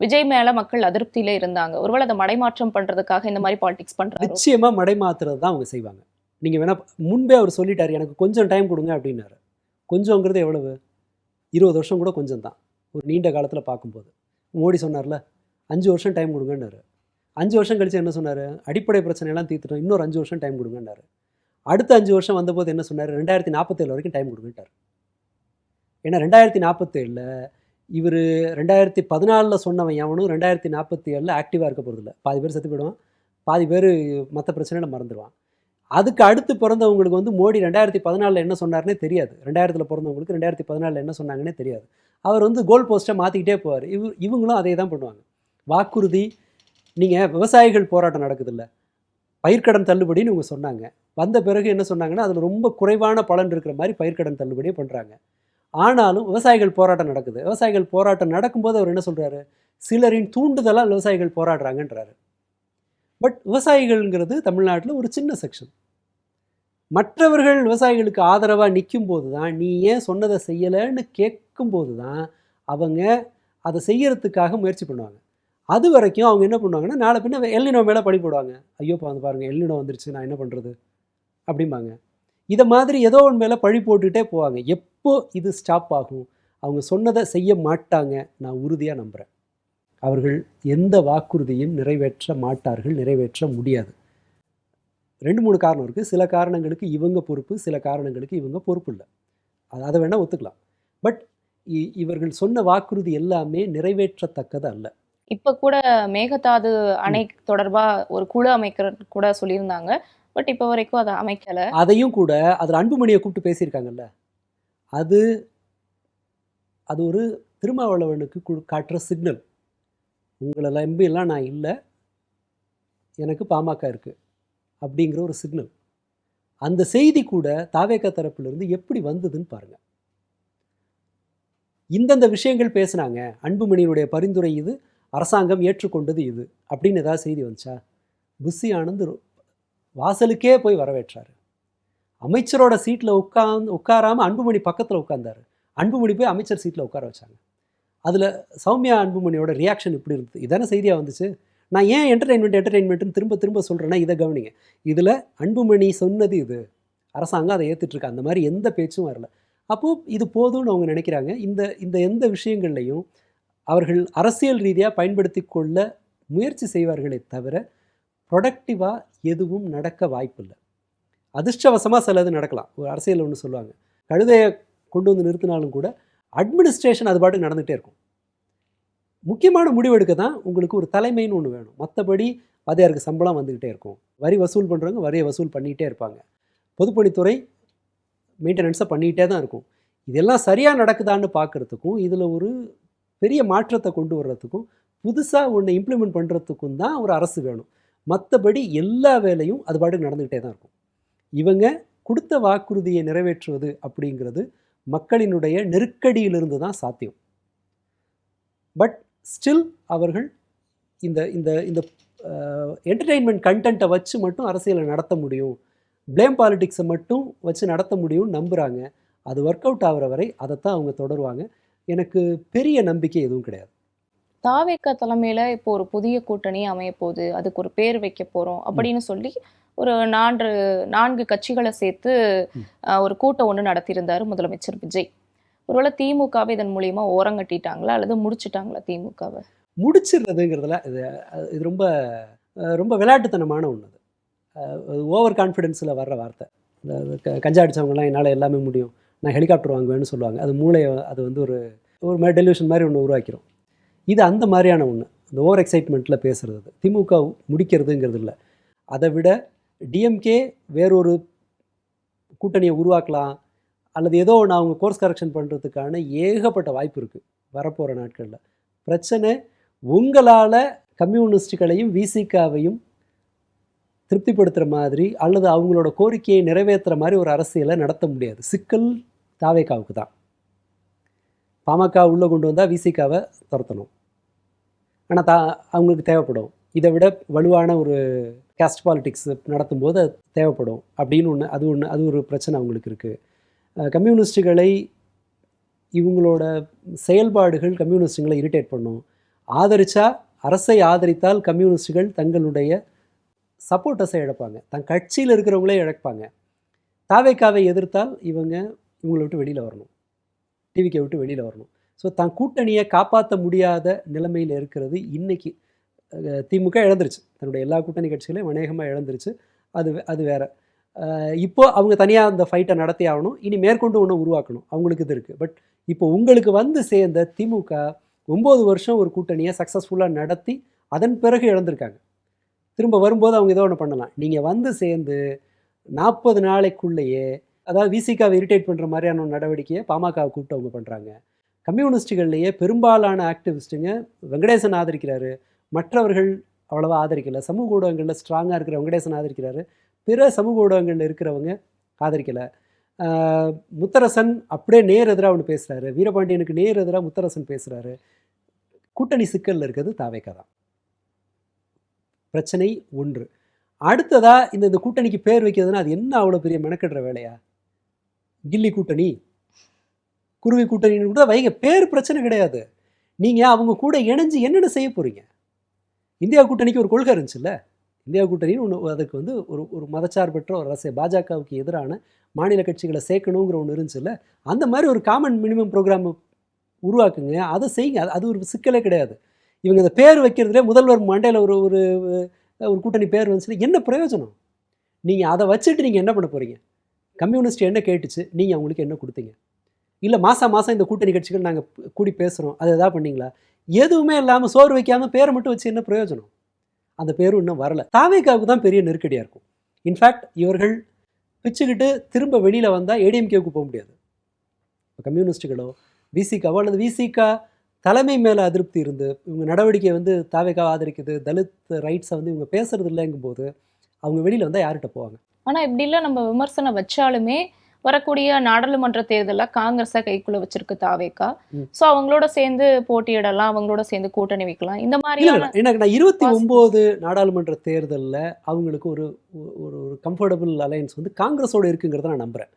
விஜய் மேல மக்கள் அதிருப்தியில இருந்தாங்க. ஒருவேளை அதை மடைமாற்றம் பண்றதுக்காக இந்த மாதிரி பாலிடிக்ஸ் பண்றாரு. நிச்சயமா மடைமாத்துறது தான் அவங்க செய்வாங்க. நீங்க வேணா முன்பே அவர் சொல்லிட்டாரு, எனக்கு கொஞ்சம் டைம் கொடுங்க அப்படின்னாரு. கொஞ்சங்கிறது எவ்வளவு? 20 வருஷம் கூட கொஞ்சம் தான் ஒரு நீண்ட காலத்தில் பார்க்கும்போது. மோடி சொன்னார்ல 5 வருஷம் டைம் கொடுங்கன்னாரு. 5 வருஷம் கழிச்சு என்ன சொன்னார்? அடிப்படை பிரச்சனையெல்லாம் தீர்த்துட்டோம், இன்னொரு 5 வருஷம் டைம் கொடுங்கன்னாரு. அடுத்த 5 வருஷம் வந்தபோது என்ன சொன்னார்? 2047 வரைக்கும் டைம் கொடுங்கட்டார். ஏன்னா 2047 இவர் 2014 சொன்னவன் எவனும் 2047 ஆக்டிவாக இருக்க போகிறதில்ல. பாதி பேர் செத்து போயிடுவான், பாதி பேர் மற்ற பிரச்சனையில் மறந்துடுவான். அதுக்கு அடுத்து பிறந்தவங்களுக்கு மோடி 2014 என்ன சொன்னார்னே தெரியாது. 2000 பிறந்தவங்களுக்கு 2014 என்ன சொன்னாங்கன்னே தெரியாது. அவர் கோல் போஸ்ட்டை மாற்றிக்கிட்டே போவார். இவங்களும் அதே தான் பண்ணுவாங்க. வாக்குறுதி, நீங்கள் விவசாயிகள் போராட்டம் நடக்குதில்ல, பயிர்க்கடன் தள்ளுபடின்னு இவங்க சொன்னாங்க. வந்த பிறகு என்ன சொன்னாங்கன்னா அதில் ரொம்ப குறைவான பலன் இருக்கிற மாதிரி பயிர்க்கடன் தள்ளுபடியே பண்ணுறாங்க. ஆனாலும் விவசாயிகள் போராட்டம் நடக்குது. விவசாயிகள் போராட்டம் நடக்கும்போது அவர் என்ன சொல்கிறாரு? சிலரின் தூண்டுதலால் விவசாயிகள் போராடுறாங்கன்றாரு. பட் விவசாயிகள்ங்கிறது தமிழ்நாட்டில் ஒரு சின்ன செக்ஷன். மற்றவர்கள் விவசாயிகளுக்கு ஆதரவாக நிற்கும் போது தான், நீ ஏன் சொன்னதை செய்யலைன்னு கேட்கும்போது தான் அவங்க அதை செய்யறதுக்காக முயற்சி பண்ணுவாங்க. அது வரைக்கும் அவங்க என்ன பண்ணுவாங்கன்னா நாளை பின்ன எல்லினோ மேலே பழி போடுவாங்க. ஐயோப்பா வந்து பாருங்கள் எல்லினோ வந்துருச்சு, நான் என்ன பண்ணுறது அப்படிம்பாங்க. இதை மாதிரி ஏதோ ஒன்று மேலே பழி போட்டுக்கிட்டே போவாங்க. எப்போ இது ஸ்டாப் ஆகும்? அவங்க சொன்னதை செய்ய மாட்டாங்க, நான் உறுதியாக நம்புகிறேன். அவர்கள் எந்த வாக்குறுதியும் நிறைவேற்ற மாட்டார்கள், நிறைவேற்ற முடியாது. 2-3 காரணம் இருக்குது. சில காரணங்களுக்கு இவங்க பொறுப்பு, சில காரணங்களுக்கு இவங்க பொறுப்பு இல்லை, அதை வேணால் ஒத்துக்கலாம். பட் இவர்கள் சொன்ன வாக்குறுதி எல்லாமே நிறைவேற்றத்தக்கது அல்ல. இப்போ கூட மேகதாது அணை தொடர்பா ஒரு குழு அமைக்கிறது கூட சொல்லியிருந்தாங்க. பட் இப்போ வரைக்கும் அதை அமைக்கலை. அதையும் கூட அதில் அன்புமணியை கூப்பிட்டு பேசியிருக்காங்கல்ல, அது ஒரு திருமாவளவனுக்கு காட்டுற சிக்னல். உங்களை நம்பியெல்லாம் நான் இல்லை, எனக்கு பாமக இருக்குது அப்படிங்கிற ஒரு சிக்னல். அந்த செய்தி கூட தாவேகா தரப்பிலிருந்து எப்படி வந்ததுன்னு பாருங்கள். இந்தந்த விஷயங்கள் பேசுனாங்க, அன்புமணியினுடைய பரிந்துரை இது, அரசாங்கம் ஏற்றுக்கொண்டது இது அப்படின்னு ஏதாவது செய்தி வந்துச்சா? புஷி ஆனந்த் வாசலுக்கே போய் வரவேற்றார். அமைச்சரோட சீட்டில் உட்காராமல் அன்புமணி பக்கத்தில் உட்கார்ந்தார். அன்புமணி போய் அமைச்சர் சீட்டில் உட்கார வச்சாங்க. அதில் சௌமியா அன்புமணியோட ரியாக்ஷன் இப்படி இருந்தது. இதான செய்தியாக வந்துச்சு. நான் ஏன் என்டர்டெயின்மெண்ட்னு திரும்ப சொல்கிறேன்னா இதை கவனிங்க. இதில் அன்புமணி சொன்னது இது, அரசாங்கம் அதை ஏற்றுட்டு இருக்கு. அந்த மாதிரி எந்த பேச்சும் வரல. அப்போது இது போதும்னு அவங்க நினைக்கிறாங்க. இந்த இந்த எந்த விஷயங்கள்லையும் அவர்கள் அரசியல் ரீதியாக பயன்படுத்தி கொள்ள முயற்சி செய்வார்களே தவிர ப்ரொடக்டிவாக எதுவும் நடக்க வாய்ப்பில்லை. அதிர்ஷ்டவசமாக சிலது நடக்கலாம். ஒரு அரசியல் ஒன்று சொல்லுவாங்க, கழுதையை கொண்டு வந்து நிறுத்தினாலும் கூட அட்மினிஸ்ட்ரேஷன் அது பாட்டுக்கு நடந்துகிட்டே இருக்கும். முக்கியமான முடிவெடுக்க தான் உங்களுக்கு ஒரு தலைமைன்னு ஒன்று வேணும். மற்றபடி வாத்தியாருக்கு சம்பளம் வந்துக்கிட்டே இருக்கும், வரி வசூல் பண்ணுறவங்க வரியை வசூல் பண்ணிக்கிட்டே இருப்பாங்க, பொதுப்பணித்துறை மெயின்டெனன்ஸை பண்ணிக்கிட்டே தான் இருக்கும். இதெல்லாம் சரியாக நடக்குதான்னு பார்க்குறதுக்கும் இதில் ஒரு பெரிய மாற்றத்தை கொண்டு வர்றதுக்கும் புதுசாக ஒன்று இம்ப்ளிமெண்ட் பண்ணுறதுக்கும் தான் ஒரு அரசு வேணும். மற்றபடி எல்லா வேலையும் அது பாட்டுக்கு நடந்துக்கிட்டே தான் இருக்கும். இவங்க கொடுத்த வாக்குறுதியை நிறைவேற்றுவது அப்படிங்கிறது மக்களினுடைய நெருக்கடியிலிருந்து தான் சாத்தியம். பட் ஸ்டில் அவர்கள் இந்த இந்த இந்த என்டர்டெயின்மெண்ட் கண்டென்ட்டை வச்சு மட்டும் அரசியலை நடத்த முடியும், ப்ளேம் பாலிடிக்ஸை மட்டும் வச்சு நடத்த முடியும்னு நம்புகிறாங்க. அது ஒர்க் அவுட் ஆகிற வரை அதைத்தான் அவங்க தொடருவாங்க. எனக்கு பெரிய நம்பிக்கை எதுவும் கிடையாது. தாவேக்கா தலைமையில இப்போ ஒரு புதிய கூட்டணி அமைய போகுது, அதுக்கு ஒரு பேர் வைக்க போறோம் அப்படின்னு சொல்லி ஒரு 4 கட்சிகளை சேர்த்து ஒரு கூட்டம் ஒன்று நடத்தியிருந்தாரு முதலமைச்சர் விஜய். ஒருவேளை திமுகவை இதன் மூலியமா ஓரங்கட்டிட்டாங்களா அல்லது முடிச்சிட்டாங்களா திமுகவை? முடிச்சிடுறதுங்கிறதுல இது ரொம்ப ரொம்ப விளையாட்டுத்தனமான ஒன்று. அது ஓவர் கான்ஃபிடென்ஸில் வர்ற வார்த்தை. இந்த கஞ்சா அடித்தவங்கலாம் என்னால் எல்லாமே முடியும், நான் ஹெலிகாப்டர் வாங்குவேன்னு சொல்லுவாங்க. அது மூளையை அது வந்து ஒரு மாதிரி டெலிவிஷன் மாதிரி ஒன்று உருவாக்கிறோம். இது அந்த மாதிரியான ஒன்று, இந்த ஓவர் எக்ஸைட்மெண்ட்டில் பேசுகிறது. திமுக முடிக்கிறதுங்கிறது இல்லை. அதை விட டிஎம்கே வேறொரு கூட்டணியை உருவாக்கலாம் அல்லது ஏதோ ஒன்று அவங்க கோர்ஸ் கரெக்ஷன் பண்ணுறதுக்கான ஏகப்பட்ட வாய்ப்பு இருக்குது வரப்போகிற நாட்களில். பிரச்சனை உங்களால் கம்யூனிஸ்டுகளையும் விசிகாவையும் திருப்திப்படுத்துகிற மாதிரி அல்லது அவங்களோட கோரிக்கையை நிறைவேற்றுற மாதிரி ஒரு அரசியலை நடத்த முடியாது. சிக்கல் தாவேக்காவுக்கு தான். பாமக உள்ளே கொண்டு வந்தால் விசிகாவை துரத்தணும், ஆனால் அவங்களுக்கு தேவைப்படும். இதை விட வலுவான ஒரு காஸ்ட் பாலிட்டிக்ஸ் நடத்தும்போது அது தேவைப்படும் அப்படின்னு ஒன்று. அது ஒரு பிரச்சனை அவங்களுக்கு இருக்குது. கம்யூனிஸ்டுகளை இவங்களோட செயல்பாடுகள் கம்யூனிஸ்டுகளை இரிட்டேட் பண்ணும். அரசை ஆதரித்தால் கம்யூனிஸ்டுகள் தங்களுடைய சப்போர்ட்டர்ஸை இழப்பாங்க, தன் கட்சியில் இருக்கிறவங்களே இழப்பாங்க. தாவேக்காவை எதிர்த்தால் இவங்களை விட்டு வெளியில் வரணும், டிவிக்கை விட்டு வெளியில் வரணும். ஸோ தன் கூட்டணியை காப்பாற்ற முடியாத நிலைமையில் இருக்கிறது இன்றைக்கி. திமுக இழந்துருச்சு, தன்னுடைய எல்லா கூட்டணி கட்சிகளையும் அநேகமாக இழந்துருச்சு. அது வேறு. இப்போது அவங்க தனியாக அந்த ஃபைட்டை நடத்தி ஆகணும். இனி மேற்கொண்டு ஒன்று உருவாக்கணும், அவங்களுக்கு இது இருக்குது. பட் இப்போ உங்களுக்கு வந்து சேர்ந்த திமுக 9 வருஷம் ஒரு கூட்டணியை சக்ஸஸ்ஃபுல்லாக நடத்தி அதன் பிறகு இழந்திருக்காங்க. திரும்ப வரும்போது அவங்க ஏதோ ஒன்று பண்ணலாம். நீங்கள் வந்து சேர்ந்து 40 நாளைக்குள்ளேயே, அதாவது விசிகாவை இரிட்டேட் பண்ணுற மாதிரியான ஒரு நடவடிக்கையை பாமகவை கூப்பிட்டு அவங்க பண்ணுறாங்க. கம்யூனிஸ்டுகள்லேயே பெரும்பாலான ஆக்டிவிஸ்ட்டுங்க வெங்கடேசன் ஆதரிக்கிறாரு, மற்றவர்கள் அவ்வளோவா ஆதரிக்கலை. சமூக ஊடகங்களில் ஸ்ட்ராங்காக இருக்கிற வெங்கடேசன் ஆதரிக்கிறாரு, பிற சமூக ஊடகங்களில் இருக்கிறவங்க ஆதரிக்கலை. முத்தரசன் அப்படியே நேர் எதிராக ஒன்று பேசுகிறாரு, வீரபாண்டியனுக்கு நேர் எதிராக முத்தரசன் பேசுகிறாரு. கூட்டணி சிக்கலில் இருக்கிறது தாவேக்கா தான். பிரச்சனை ஒன்று. அடுத்ததாக இந்த கூட்டணிக்கு பேர் வைக்கிறதுனா அது என்ன அவ்வளோ பெரிய மெனக்கடுற வேலையா? கில்லி கூட்டணி, குருவி கூட்டணின்னு கூட வைங்க, பேர் பிரச்சனை கிடையாது. நீங்கள் அவங்க கூட இணைஞ்சு என்னென்ன செய்ய போகிறீங்க? இந்தியா கூட்டணிக்கு ஒரு கொள்கை இருந்துச்சுல்ல, இந்தியா கூட்டணின்னு ஒன்று. அதுக்கு வந்து ஒரு மதச்சார்பற்ற ஒரு அரசியல், பாஜகவுக்கு எதிரான மாநில கட்சிகளை சேர்க்கணுங்கிற ஒன்று இருந்துச்சுல்ல. அந்த மாதிரி ஒரு காமன் மினிமம் ப்ரோக்ராம் உருவாக்குங்க, அதை செய்யுங்க. அது ஒரு சிக்கலே கிடையாது. இவங்க இந்த பேர் வைக்கிறதுலே முதல்வர் மண்டையில் ஒரு கூட்டணி பேர் வந்துச்சுன்னா என்ன பிரயோஜனம்? நீங்கள் அதை வச்சுட்டு நீங்கள் என்ன பண்ண போகிறீங்க? கம்யூனிஸ்ட் என்ன கேட்டுச்சு, நீங்கள் அவங்களுக்கு என்ன கொடுத்தீங்க? இல்லை மாதம் இந்த கூட்டணி கட்சிகள் நாங்கள் கூடி பேசுகிறோம், அது எதாவது பண்ணிங்களா? எதுவுமே இல்லாமல் சோறு வைக்காமல் பேரை மட்டும் வச்சு என்ன பிரயோஜனம்? அந்த பேரும் இன்னும் வரலை. தாவேக்காவுக்கு தான் பெரிய நெருக்கடியாக இருக்கும். இன்ஃபேக்ட் இவர்கள் பிச்சுக்கிட்டு திரும்ப வெளியில் வந்தால் ஏடிஎம்கேவுக்கு போக முடியாது. இப்போ கம்யூனிஸ்ட்டுகளோ விசிகாவோ அல்லது விசிகா தலைமை மேலே அதிருப்தி இருந்து இவங்க நடவடிக்கை வந்து தாவேக்காவை ஆதரிக்குது, தலித் ரைட்ஸை வந்து இவங்க பேசுறது இல்லைங்கும்போது அவங்க வெளியில் வந்தால் யார்கிட்ட போவாங்க? ஆனால் இப்படி இல்லை, நம்ம விமர்சனம் வச்சாலுமே வரக்கூடிய நாடாளுமன்ற தேர்தலில் காங்கிரஸை கைக்குள்ள வச்சிருக்கு தாவேக்கா. ஸோ அவங்களோட சேர்ந்து போட்டியிடலாம், அவங்களோட சேர்ந்து கூட்டணி வைக்கலாம். இந்த மாதிரியான எனக்கு நான் 29 நாடாளுமன்ற தேர்தலில் அவங்களுக்கு ஒரு ஒரு கம்ஃபர்டபுள் அலையன்ஸ் வந்து காங்கிரஸோடு இருக்குங்கிறத நான் நம்புகிறேன்.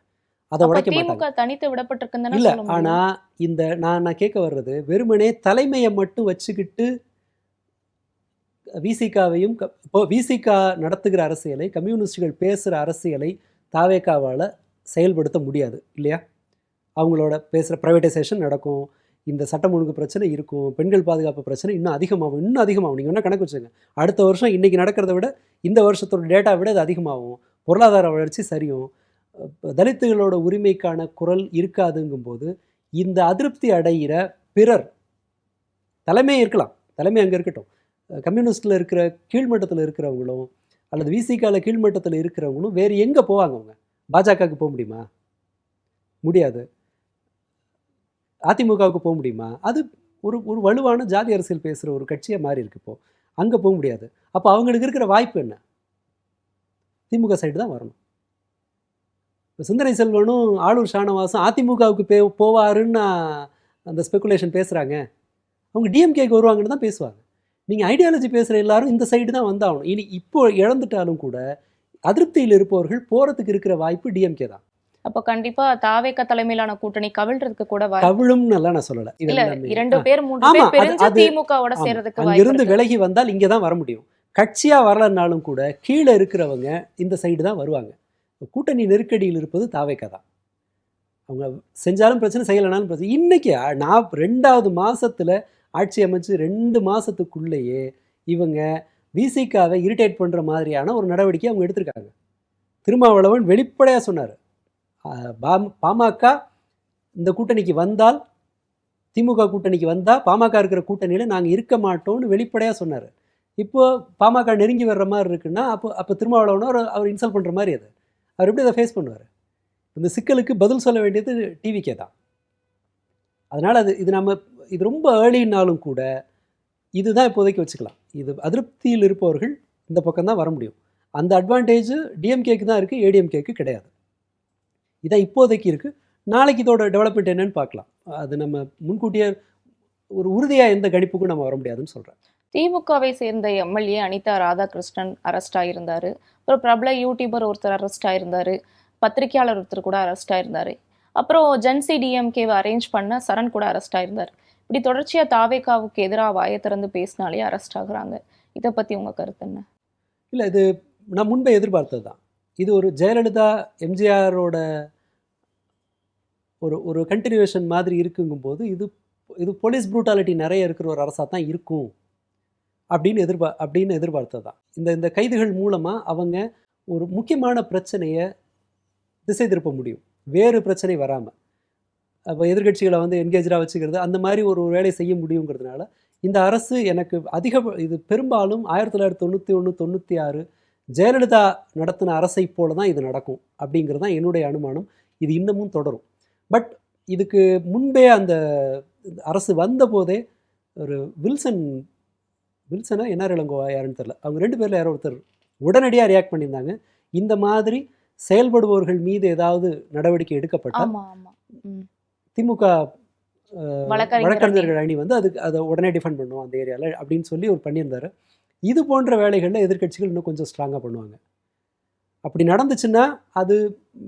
அதை உடைக்க மாட்டாங்க. திமுக தனித்து விடப்பட்டிருக்குன்னு இல்லை. ஆனால் இந்த நான் கேட்க வர்றது, வெறுமனே தலைமையை மட்டும் வச்சுக்கிட்டு விசிகாவையும் இப்போ விசிகா நடத்துகிற அரசியலை, கம்யூனிஸ்டுகள் பேசுகிற அரசியலை தாவேக்காவால் செயல்படுத்த முடியாது இல்லையா? அவங்களோட பேசுகிற ப்ரைவேட்டைசேஷன் நடக்கும், இந்த சட்டம் ஒழுங்கு பிரச்சனை இருக்கும், பெண்கள் பாதுகாப்பு பிரச்சனை இன்னும் அதிகமாகும். நீங்கள் வேணால் கணக்கு வச்சுங்க, அடுத்த வருஷம் இன்றைக்கி நடக்கிறத விட இந்த வருஷத்தோட டேட்டா விட அது அதிகமாகும். பொருளாதார வளர்ச்சி சரியும், தலித்துகளோட உரிமைக்கான குரல் இருக்காதுங்கும்போது இந்த அதிருப்தி அடைகிற பிறர் தலைமை இருக்கலாம், தலைமை அங்கே இருக்கட்டும், கம்யூனிஸ்டில் இருக்கிற கீழ்மட்டத்தில் இருக்கிறவங்களும் அல்லது விசிகாவில் கீழ்மட்டத்தில் இருக்கிறவங்களும் வேறு எங்கே போவாங்க? அவங்க பாஜகவுக்கு போக முடியுமா? முடியாது. அதிமுகவுக்கு போக முடியுமா? அது ஒரு வலுவான ஜாதி அரசியல் பேசுகிற ஒரு கட்சியாக மாறி இருக்கு. இப்போது அங்கே போக முடியாது. அப்போ அவங்களுக்கு இருக்கிற வாய்ப்பு என்ன? திமுக சைடு தான் வரணும். இப்போ சிந்தனை செல்வனும் ஆளூர் ஷானவாசும் அதிமுகவுக்கு போவாருன்னு அந்த ஸ்பெகுலேஷன் பேசுகிறாங்க. அவங்க டிஎம்கேக்கு வருவாங்கன்னு தான் பேசுவாங்க. நீங்கள் ஐடியாலஜி பேசுகிற எல்லாரும் இந்த சைடு தான் வந்தாகணும். இனி இப்போ இழந்துட்டாலும் கூட அதிருப்தியில் இருப்பவர்கள் போகிறதுக்கு இருக்கிற வாய்ப்பு டிஎம்கே தான். அப்போ கண்டிப்பா தாவேக தலைமையிலான கூட்டணி கவிழ்றதுக்கு கூட கவிழும்னு எல்லாம் நான் சொல்லலை. இல்ல, 2 பேர் 3 பேர் பிரிஞ்சு திமுகவோட சேர்றதுக்கு வாய்ப்பு அங்கிருந்து இருக்கு. விலகி வந்தால் இங்கே தான் வர முடியும். கட்சியாக வரலன்னாலும் கூட கீழே இருக்கிறவங்க இந்த சைடு தான் வருவாங்க. கூட்டணி நெருக்கடியில் இருப்பது தாவேக்கா தான். அவங்க செஞ்சாலும் பிரச்சனை, செய்யலைனாலும் பிரச்சனை. இன்றைக்கி நான் 2வது மாதத்தில் ஆட்சி அமைச்சு 2 மாதத்துக்குள்ளேயே இவங்க விசிகாவை இரிட்டேட் பண்ணுற மாதிரியான ஒரு நடவடிக்கை அவங்க எடுத்திருக்காங்க. திருமாவளவன் வெளிப்படையாக சொன்னார், பாமக இந்த கூட்டணிக்கு வந்தால், திமுக கூட்டணிக்கு வந்தால் பாமக இருக்கிற கூட்டணியில் நாங்கள் இருக்க மாட்டோம்னு வெளிப்படையாக சொன்னார். இப்போது பாமக நெருங்கி வர்ற மாதிரி இருக்குன்னா அப்போ திருமாவளவனை அவர் இன்சல்ட் பண்ணுற மாதிரி அது. அவர் எப்படி அதை ஃபேஸ் பண்ணுவார்? இந்த சிக்கலுக்கு பதில் சொல்ல வேண்டியது டிவிக்கே தான். அதனால் இது ரொம்ப ஏர்லினாலும் கூட இதுதான் இப்போதைக்கு வச்சுக்கலாம். இது அதிருப்தியில் இருப்பவர்கள் இந்த பக்கம் தான் வர முடியும். அந்த அட்வான்டேஜ் டிஎம்கேக்கு தான் இருக்குது, ஏடிஎம்கேக்கு கிடையாது. இதான் இப்போதைக்கு இருக்குது. நாளைக்கு இதோட டெவலப்மெண்ட் என்னன்னு பார்க்கலாம். அது நம்ம முன்கூட்டியே ஒரு உறுதியாக எந்த கணிப்புக்கும் நம்ம வர முடியாதுன்னு சொல்கிறேன். திமுகவை சேர்ந்த எம்எல்ஏ அனிதா ராதாகிருஷ்ணன் அரெஸ்ட் ஆயிருந்தாரு. ஒரு பிரபல யூடியூபர் ஒருத்தர் அரெஸ்ட் ஆயிருந்தாரு. பத்திரிகையாளர் ஒருத்தர் கூட அரெஸ்ட் ஆயிருந்தாரு. அப்புறம் ஜென்சி டிஎம்கேவை அரேஞ்ச் பண்ண சரண் கூட அரெஸ்ட் ஆயிருந்தார். இப்படி தொடர்ச்சியா தாவேகாவுக்கு எதிராக வாயை திறந்து பேசினாலே அரெஸ்ட் ஆகுறாங்க. இதை பத்தி உங்க கருத்து என்ன? இல்லை, இது நான் முன்பே எதிர்பார்த்தது தான். இது ஒரு ஜெயலலிதா எம்ஜிஆரோட ஒரு கண்டினியூவேஷன் மாதிரி இருக்குங்கும்போது இது போலீஸ் ப்ரூட்டாலிட்டி நிறைய இருக்கிற ஒரு அரசாக தான் இருக்கும் அப்படின்னு எதிர்பார்த்தது தான். இந்த கைதுகள் மூலமாக அவங்க ஒரு முக்கியமான பிரச்சனையை திசை திருப்ப முடியும், வேறு பிரச்சனை வராமல். அப்போ எதிர்கட்சிகளை என்கேஜாக வச்சுக்கிறது அந்த மாதிரி ஒரு வேலை செய்ய முடியுங்கிறதுனால இந்த அரசு எனக்கு இது பெரும்பாலும் 1991, 96 ஜெயலலிதா நடத்தின அரசை போல தான் இது நடக்கும் அப்படிங்கிறது தான் என்னுடைய அனுமானம். இது இன்னமும் தொடரும். பட் இதுக்கு முன்பே அந்த அரசு வந்த போதே ஒரு வில்சனா என்ஆர் இளங்கோவா யாருன்னு தெரில, அவங்க 2 பேரில் யாரோ ஒருத்தர் உடனடியாக ரியாக்ட் பண்ணியிருந்தாங்க. இந்த மாதிரி செயல்படுபவர்கள் மீது ஏதாவது நடவடிக்கை எடுக்கப்பட்டால் திமுக வழக்கறிஞர்கள் அணி அதை உடனே டிஃபெண்ட் பண்ணுவோம் அந்த ஏரியாவில் அப்படின்னு சொல்லி ஒரு பண்ணியிருந்தார். இது போன்ற வேலைகளில் எதிர்கட்சிகள் இன்னும் கொஞ்சம் ஸ்ட்ராங்காக பண்ணுவாங்க. அப்படி நடந்துச்சுன்னா அது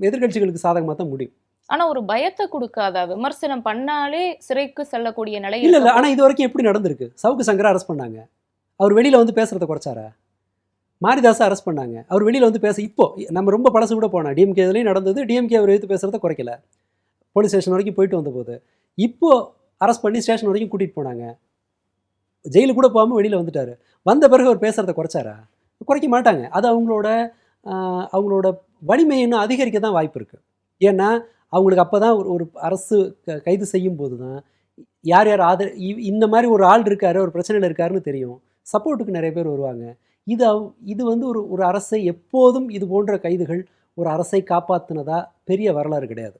எதிர்கட்சிகளுக்கு சாதகமாக தான் முடியும். ஆனால் ஒரு பயத்தை கொடுக்காதா? விமர்சனம் பண்ணாலே சிறைக்கு செல்லக்கூடிய நிலை இல்லை. ஆனால் இது வரைக்கும் எப்படி நடந்திருக்கு? சவுக்கு சங்கரை அரெஸ்ட் பண்ணாங்க, அவர் வெளியில் பேசுகிறத குறைச்சாரா? மாரிதாஸை அரெஸ்ட் பண்ணாங்க, அவர் வெளியில் பேச. இப்போது நம்ம ரொம்ப பழசு கூட போனோம், டிஎம்கே இதுலேயும் நடந்தது. டிஎம்கே அவர் எடுத்து பேசுகிறத குறைக்கல, போலீஸ் ஸ்டேஷன் வரைக்கும் போயிட்டு வந்தபோது இப்போது அரெஸ்ட் பண்ணி ஸ்டேஷன் வரைக்கும் கூட்டிகிட்டு போனாங்க. ஜெயிலு கூட போகாமல் வெளியில் வந்துட்டார். வந்த பிறகு அவர் பேசுகிறத குறைச்சாரா? குறைக்க மாட்டாங்க. அது அவங்களோட வலிமையை இன்னும் அதிகரிக்க தான் வாய்ப்பு இருக்குது. ஏன்னா அவங்களுக்கு அப்போ தான் ஒரு அரசு கைது செய்யும் போது தான் யார் இந்த மாதிரி ஒரு ஆள் இருக்கார், ஒரு பிரச்சனையில் இருக்காருன்னு தெரியும், சப்போர்ட்டுக்கு நிறைய பேர் வருவாங்க. இது ஒரு அரசை எப்போதும் இது போன்ற கைதுகள் ஒரு அரசை காப்பாற்றினதா பெரிய வரலாறு கிடையாது.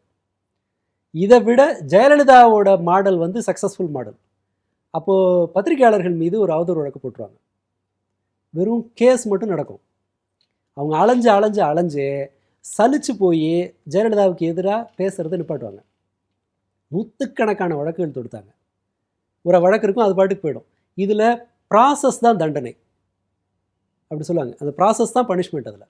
இதை விட ஜெயலலிதாவோட மாடல் சக்ஸஸ்ஃபுல் மாடல். அப்போது பத்திரிகையாளர்கள் மீது ஒரு அவதூறு வழக்கு போட்டுருவாங்க, வெறும் கேஸ் மட்டும் நடக்கும். அவங்க அலைஞ்சு சலிச்சு போய் ஜெயலலிதாவுக்கு எதிராக பேசுகிறத நிப்பாட்டுவாங்க. நூற்றுக்கணக்கான வழக்குகள் தொடுத்தாங்க. ஒரு வழக்கு இருக்கும், அது பாட்டுக்கு போயிடும். இதில் ப்ராசஸ் தான் தண்டனை அப்படி சொல்லுவாங்க. அந்த ப்ராசஸ் தான் பனிஷ்மெண்ட். அதில்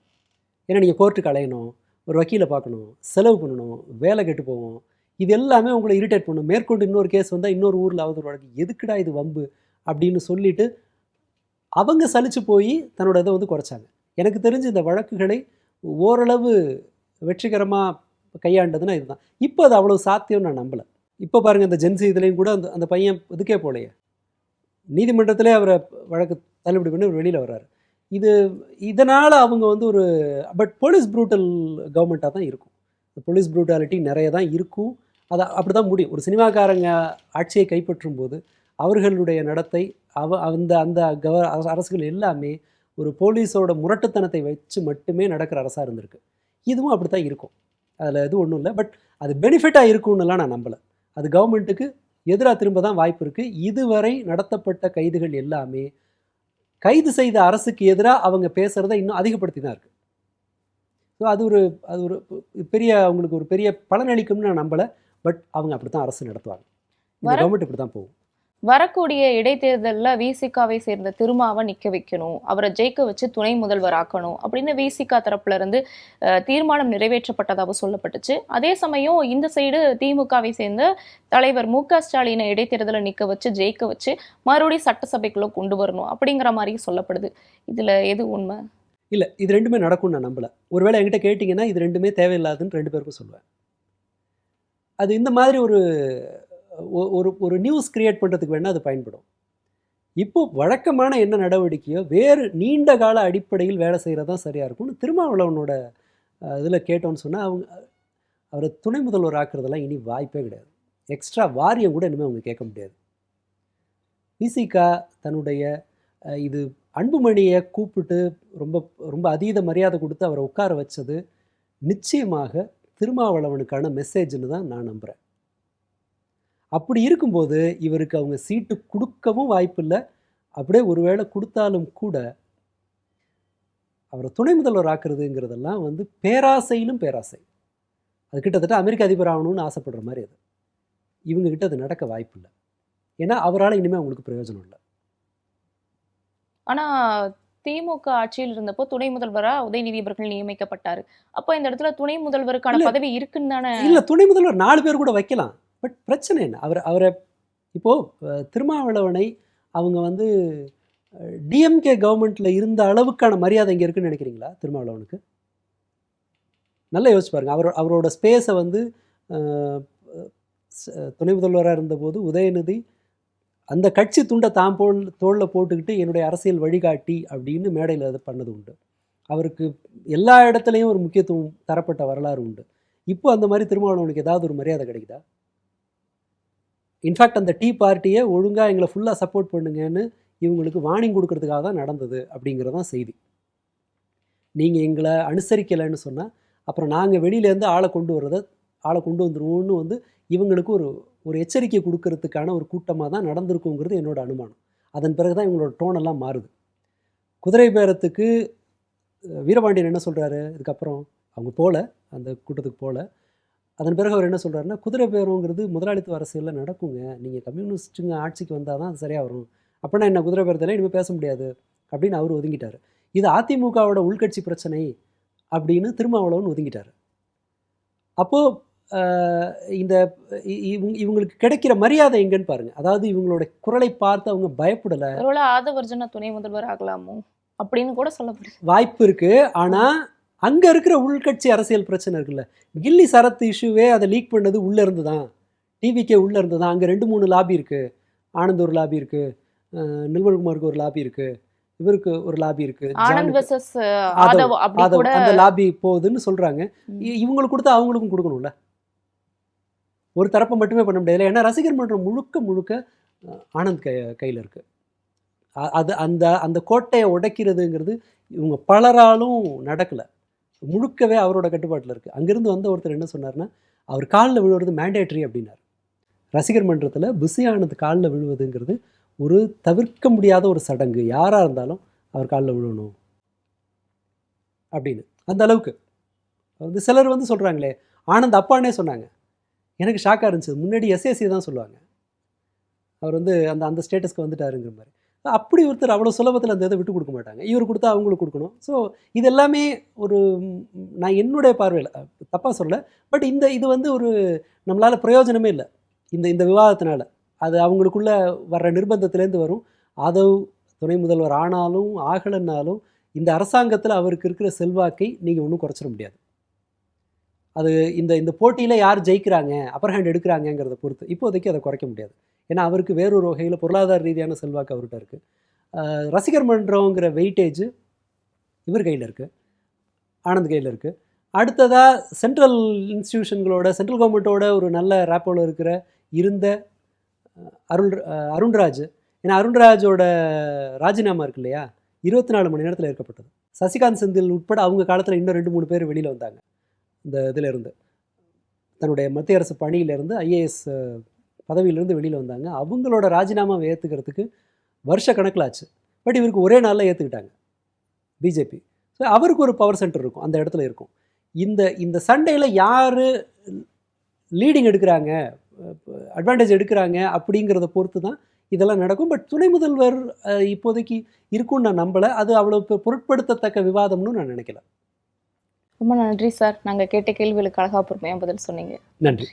ஏன்னா நீங்கள் கோர்ட்டுக்கு அலையணும், ஒரு வக்கீலை பார்க்கணும், செலவு பண்ணணும், வேலை கெட்டு போவோம். இது எல்லாமே உங்களை இரிட்டேட் பண்ணும். மேற்கொண்டு இன்னொரு கேஸ் வந்தால் இன்னொரு ஊரில் ஒரு வழக்கு, எதுக்குடா இது வம்பு அப்படின்னு சொல்லிட்டு அவங்க சலிச்சு போய் தன்னோட இதை குறைச்சாங்க. எனக்கு தெரிஞ்சு இந்த வழக்குகளை ஓரளவு வெற்றிகரமாக கையாண்டதுன்னா இதுதான். இப்போ அது அவ்வளோ சாத்தியம் நான் நம்பலை. இப்போ பாருங்கள், இந்த ஜென்சி இதுலேயும் கூட அந்த அந்த பையன் இதுக்கே போலையே, நீதிமன்றத்திலே அவரை வழக்கு தள்ளுபடி பண்ணி வெளியில் வர்றாரு. இதனால் அவங்க வந்து ஒரு போலீஸ் ப்ரூட்டல் கவர்மெண்ட்டாக தான் இருக்கும். போலீஸ் ப்ரூட்டாலிட்டி நிறைய தான் இருக்கும். அது அப்படி தான் முடியும். ஒரு சினிமாக்காரங்க ஆட்சியை கைப்பற்றும் போது அவர்களுடைய நடத்தை அந்த அந்த அரசுகள் எல்லாமே ஒரு போலீஸோட முரட்டுத்தனத்தை வச்சு மட்டுமே நடக்கிற அரசாக இருந்திருக்கு. இதுவும் அப்படி தான் இருக்கும். அதில் எதுவும் ஒன்றும் இல்லை. பட் அது பெனிஃபிட்டாக இருக்கும்னுலாம் நான் நம்பலை. அது கவர்மெண்ட்டுக்கு எதிராக திரும்ப தான் வாய்ப்பு இருக்குது. இதுவரை நடத்தப்பட்ட கைதுகள் எல்லாமே கைது செய்த அரசுக்கு எதிராக அவங்க பேசுகிறத இன்னும் அதிகப்படுத்தி தான் இருக்குது. ஸோ அது ஒரு பெரிய அவங்களுக்கு ஒரு பெரிய பலனளிக்கும்னு நான் நம்பலை. பட் அவங்க அப்படி தான் அரசு நடத்துவாங்க. இந்த கவர்மெண்ட் இப்படி தான் போகும். வரக்கூடிய இடைத்தேர்தலில் விசிகாவை சேர்ந்த திருமாவை நிற்க வைக்கணும், அவரை ஜெயிக்க வச்சு துணை முதல்வர் ஆக்கணும் அப்படின்னு விசிகா தரப்புல இருந்து தீர்மானம் நிறைவேற்றப்பட்டதாக சொல்லப்பட்டுச்சு. அதே சமயம் இந்த சைடு திமுகவை சேர்ந்த தலைவர் மு.க.ஸ்டாலினை இடைத்தேர்தலை நிற்க வச்சு ஜெயிக்க வச்சு மறுபடியும் சட்டசபைக்குள்ள கொண்டு வரணும் அப்படிங்கிற மாதிரி சொல்லப்படுது. இதுல எது உண்மை? இல்லை, இது ரெண்டுமே நடக்கும்னு நான் நம்பலை. ஒருவேளை என்கிட்ட கேட்டிங்கன்னா இது ரெண்டுமே தேவையில்லாதுன்னு 2 பேருக்கும் சொல்லுவேன். அது இந்த மாதிரி ஒரு நியூஸ் கிரியேட் பண்ணுறதுக்கு வேணால் அது பயன்படும். இப்போது வழக்கமான என்ன நடவடிக்கையோ வேறு நீண்ட கால அடிப்படையில் வேலை செய்கிறது தான் சரியாக இருக்கும்னு திருமாவளவனோட இதில் கேட்டோன்னு சொன்னால் அவரை துணை முதல்வர் ஆக்குறதெல்லாம் இனி வாய்ப்பே கிடையாது. எக்ஸ்ட்ரா வாரியம் கூட இனிமேல் அவங்க கேட்க முடியாது. விசிகா தன்னுடைய இது அன்புமணியை கூப்பிட்டு ரொம்ப ரொம்ப அதீத மரியாதை கொடுத்து அவரை உட்கார வச்சது நிச்சயமாக திருமாவளவனுக்கான மெசேஜ்னு தான் நான் நம்புகிறேன். அப்படி இருக்கும்போது இவருக்கு அவங்க சீட்டு கொடுக்கவும் வாய்ப்பில்லை. அப்படியே ஒருவேளை கொடுத்தாலும் கூட அவரை துணை முதல்வர் ஆக்குறதுங்கிறதெல்லாம் வந்து பேராசையிலும் பேராசை. அது கிட்டத்தட்ட அமெரிக்க அதிபர் ஆகணும்னு ஆசைப்படுற மாதிரி. அது இவங்ககிட்ட அது நடக்க வாய்ப்பில்லை. ஏன்னா அவரால் இனிமேல் அவங்களுக்கு பிரயோஜனம் இல்லை. ஆனா திமுக ஆட்சியில் இருந்தப்போ துணை முதல்வரா உதயநிதி அவர்கள் நியமிக்கப்பட்டாரு. அப்போ இந்த இடத்துல துணை முதல்வருக்கான பதவி இருக்குன்னு தானே? இல்லை, துணை முதல்வர் 4 பேர் கூட வைக்கலாம். பட் பிரச்சனை என்ன? அவரை இப்போது திருமாவளவனை அவங்க வந்து டிஎம்கே கவர்மெண்ட்டில் இருந்த அளவுக்கான மரியாதை இங்கே இருக்குன்னு நினைக்கிறீங்களா? திருமாவளவனுக்கு நல்லா யோசிச்சு பாருங்கள். அவரோட ஸ்பேஸை வந்து துணை முதல்வராக இருந்தபோது உதயநிதி அந்த கட்சி துண்டை தோளில் போட்டுக்கிட்டு என்னுடைய அரசியல் வழிகாட்டி அப்படின்னு மேடையில் அது பண்ணது உண்டு. அவருக்கு எல்லா இடத்துலையும் ஒரு முக்கியத்துவம் தரப்பட்ட வரலாறு உண்டு. இப்போ அந்த மாதிரி திருமாவளவனுக்கு ஏதாவது ஒரு மரியாதை கிடைக்குதா? இன்ஃபேக்ட் அந்த டீ பார்ட்டியை ஒழுங்காக எங்களை ஃபுல்லாக சப்போர்ட் பண்ணுங்கன்னு இவங்களுக்கு வார்னிங் கொடுக்கறதுக்காக தான் நடந்தது அப்படிங்கிறது தான் செய்தி. நீங்கள் எங்களை அனுசரிக்கலைன்னு சொன்னால் அப்புறம் நாங்கள் வெளியிலேருந்து ஆளை கொண்டு வந்துடுவோன்னு வந்து இவங்களுக்கு ஒரு எச்சரிக்கை கொடுக்கறதுக்கான ஒரு கூட்டமாக தான் நடந்திருக்குங்கிறது என்னோட அனுமானம். அதன் பிறகு தான் இவங்களோட டோனெல்லாம் மாறுது. குதிரை பேரத்துக்கு வீரபாண்டியன் என்ன சொல்கிறாரு? இதுக்கப்புறம் அவங்க அந்த கூட்டத்துக்கு போகல. அதன் பிறகு அவர் என்ன சொல்கிறாருன்னா, குதிரை பேரங்கிறது முதலாளித்துவ அரசியலில் நடக்குங்க, நீங்கள் கம்யூனிஸ்ட்டுங்க ஆட்சிக்கு வந்தால் தான் அது சரியாக வரும், அப்படின்னா என்ன குதிரை பேரத்தில் இனிமேல் பேச முடியாது அப்படின்னு அவர் ஒதுங்கிட்டார். இது அதிமுகவோட உள்கட்சி பிரச்சனை அப்படின்னு திருமாவளவன் ஒதுங்கிட்டார். அப்போது இந்த இவங்களுக்கு கிடைக்கிற மரியாதை எங்கன்னு பாருங்கள். அதாவது இவங்களோட குரலை பார்த்து அவங்க பயப்படலை. ஆதவர்ஜனா துணை முதல்வர் ஆகலாமோ அப்படின்னு கூட சொல்லப்படுது. வாய்ப்பு இருக்குது. ஆனால் அங்கே இருக்கிற உள்கட்சி அரசியல் பிரச்சனை இருக்குல்ல, கில்லி சரத் இஷ்யூவே அதை லீக் பண்ணது உள்ளே இருந்து தான், டிவிக்கே உள்ளே இருந்து தான். அங்கே 2-3 லாபி இருக்குது. ஆனந்த் ஒரு லாபி இருக்குது, நிர்மல்குமாருக்கு ஒரு லாபி இருக்குது, இவருக்கு ஒரு லாபி இருக்குது, அந்த லாபி போகுதுன்னு சொல்கிறாங்க. இவங்களுக்கு கொடுத்தா அவங்களுக்கும் கொடுக்கணும்ல. ஒரு தரப்பை மட்டுமே பண்ண முடியாது. ஏன்னா ரசிகர் மன்றம் முழுக்க ஆனந்த் கையில் இருக்குது. அது அந்த கோட்டையை உடைக்கிறதுங்கிறது இவங்க பலராலும் நடக்கலை. முழுக்கவே அவரோட கட்டுப்பாட்டில் இருக்குது. அங்கேருந்து வந்த ஒருத்தர் என்ன சொன்னார்னா, அவர் காலில் விழுவது மேண்டேட்ரி அப்படின்னார். ரசிகர் மன்றத்தில் புசி ஆனந்த் காலில் விழுவதுங்கிறது ஒரு தவிர்க்க முடியாத ஒரு சடங்கு, யாராக இருந்தாலும் அவர் காலில் விழணும் அப்படின்னு. அந்த அளவுக்கு வந்து சிலர் வந்து சொல்கிறாங்களே, ஆனந்த் அப்பானே சொன்னாங்க. எனக்கு ஷாக்காக இருந்துச்சு. முன்னாடி எஸ்எஸ்சி தான் சொல்லுவாங்க, அவர் வந்து அந்த ஸ்டேட்டஸ்க்கு வந்துட்டாருங்கிற மாதிரி. அப்படி ஒருத்தர் அவ்வளோ சுலபத்தில் அந்த இதை விட்டு கொடுக்க மாட்டாங்க. இவர் கொடுத்தா அவங்களுக்கு கொடுக்கணும். ஸோ இது எல்லாமே நான் என்னுடைய பார்வையில் தப்பாக சொல்லலை. பட் இது வந்து நம்மளால் பிரயோஜனமே இல்லை இந்த விவாதத்தினால. அது அவங்களுக்குள்ள வர்ற நிர்பந்தத்துலேருந்து வரும். ஆதவ் துணை முதல்வர் ஆனாலும் ஆகலைன்னாலும் இந்த அரசாங்கத்தில் அவருக்கு இருக்கிற செல்வாக்கை நீங்கள் ஒன்றும் குறைச்சிட முடியாது. அது இந்த போட்டியில் யார் ஜெயிக்கிறாங்க, அப்பர் ஹேண்ட் எடுக்கிறாங்கங்கிறத பொறுத்து. இப்போதைக்கு அதை குறைக்க முடியாது. ஏன்னா அவருக்கு வேறொரு வகையில் பொருளாதார ரீதியான செல்வாக்கு அவர்கிட்ட இருக்குது. ரசிகர் மன்றங்கிற வெயிட்டேஜ் இவர் கையில் இருக்குது, ஆனந்த் கையில் இருக்குது. அடுத்ததாக சென்ட்ரல் இன்ஸ்டிடியூஷன்களோட, சென்ட்ரல் கவர்மெண்ட்டோட ஒரு நல்ல ரேப்போவில் இருந்த அருண்ராஜ். ஏன்னா அருண்ராஜோட ராஜினாமா இருக்கு இல்லையா, 24 மணி நேரத்தில் ஏற்கப்பட்டது. சசிகாந்த் செந்தில் உட்பட அவங்க காலத்தில் இன்னும் 2-3 பேர் வெளியில் வந்தாங்க இந்த இதில் இருந்து, தன்னுடைய மத்திய அரசு பணியிலேருந்து, ஐஏஎஸ் பதவியிலேருந்து வெளியில் வந்தாங்க. அவங்களோட ராஜினாமாவை ஏற்றுக்கிறதுக்கு வருஷ கணக்கில் ஆச்சு. பட் இவருக்கு ஒரே நாளில் ஏற்றுக்கிட்டாங்க பிஜேபி. ஸோ அவருக்கு ஒரு பவர் சென்டர் இருக்கும், அந்த இடத்துல இருக்கும். இந்த சண்டையில் யார் லீடிங் எடுக்கிறாங்க, அட்வான்டேஜ் எடுக்கிறாங்க அப்படிங்கிறத பொறுத்து தான் இதெல்லாம் நடக்கும். பட் துணை முதல்வர் இப்போதைக்கு இருக்கும்னு நான் நம்பலை. அது அவ்வளோ பொருட்படுத்தத்தக்க விவாதம்னு நான் நினைக்கல. ரொம்ப நன்றி சார். நாங்கள் கேட்ட கேள்விகளுக்கு அழகா பொறுமையாக பதில் சொன்னீங்க. நன்றி.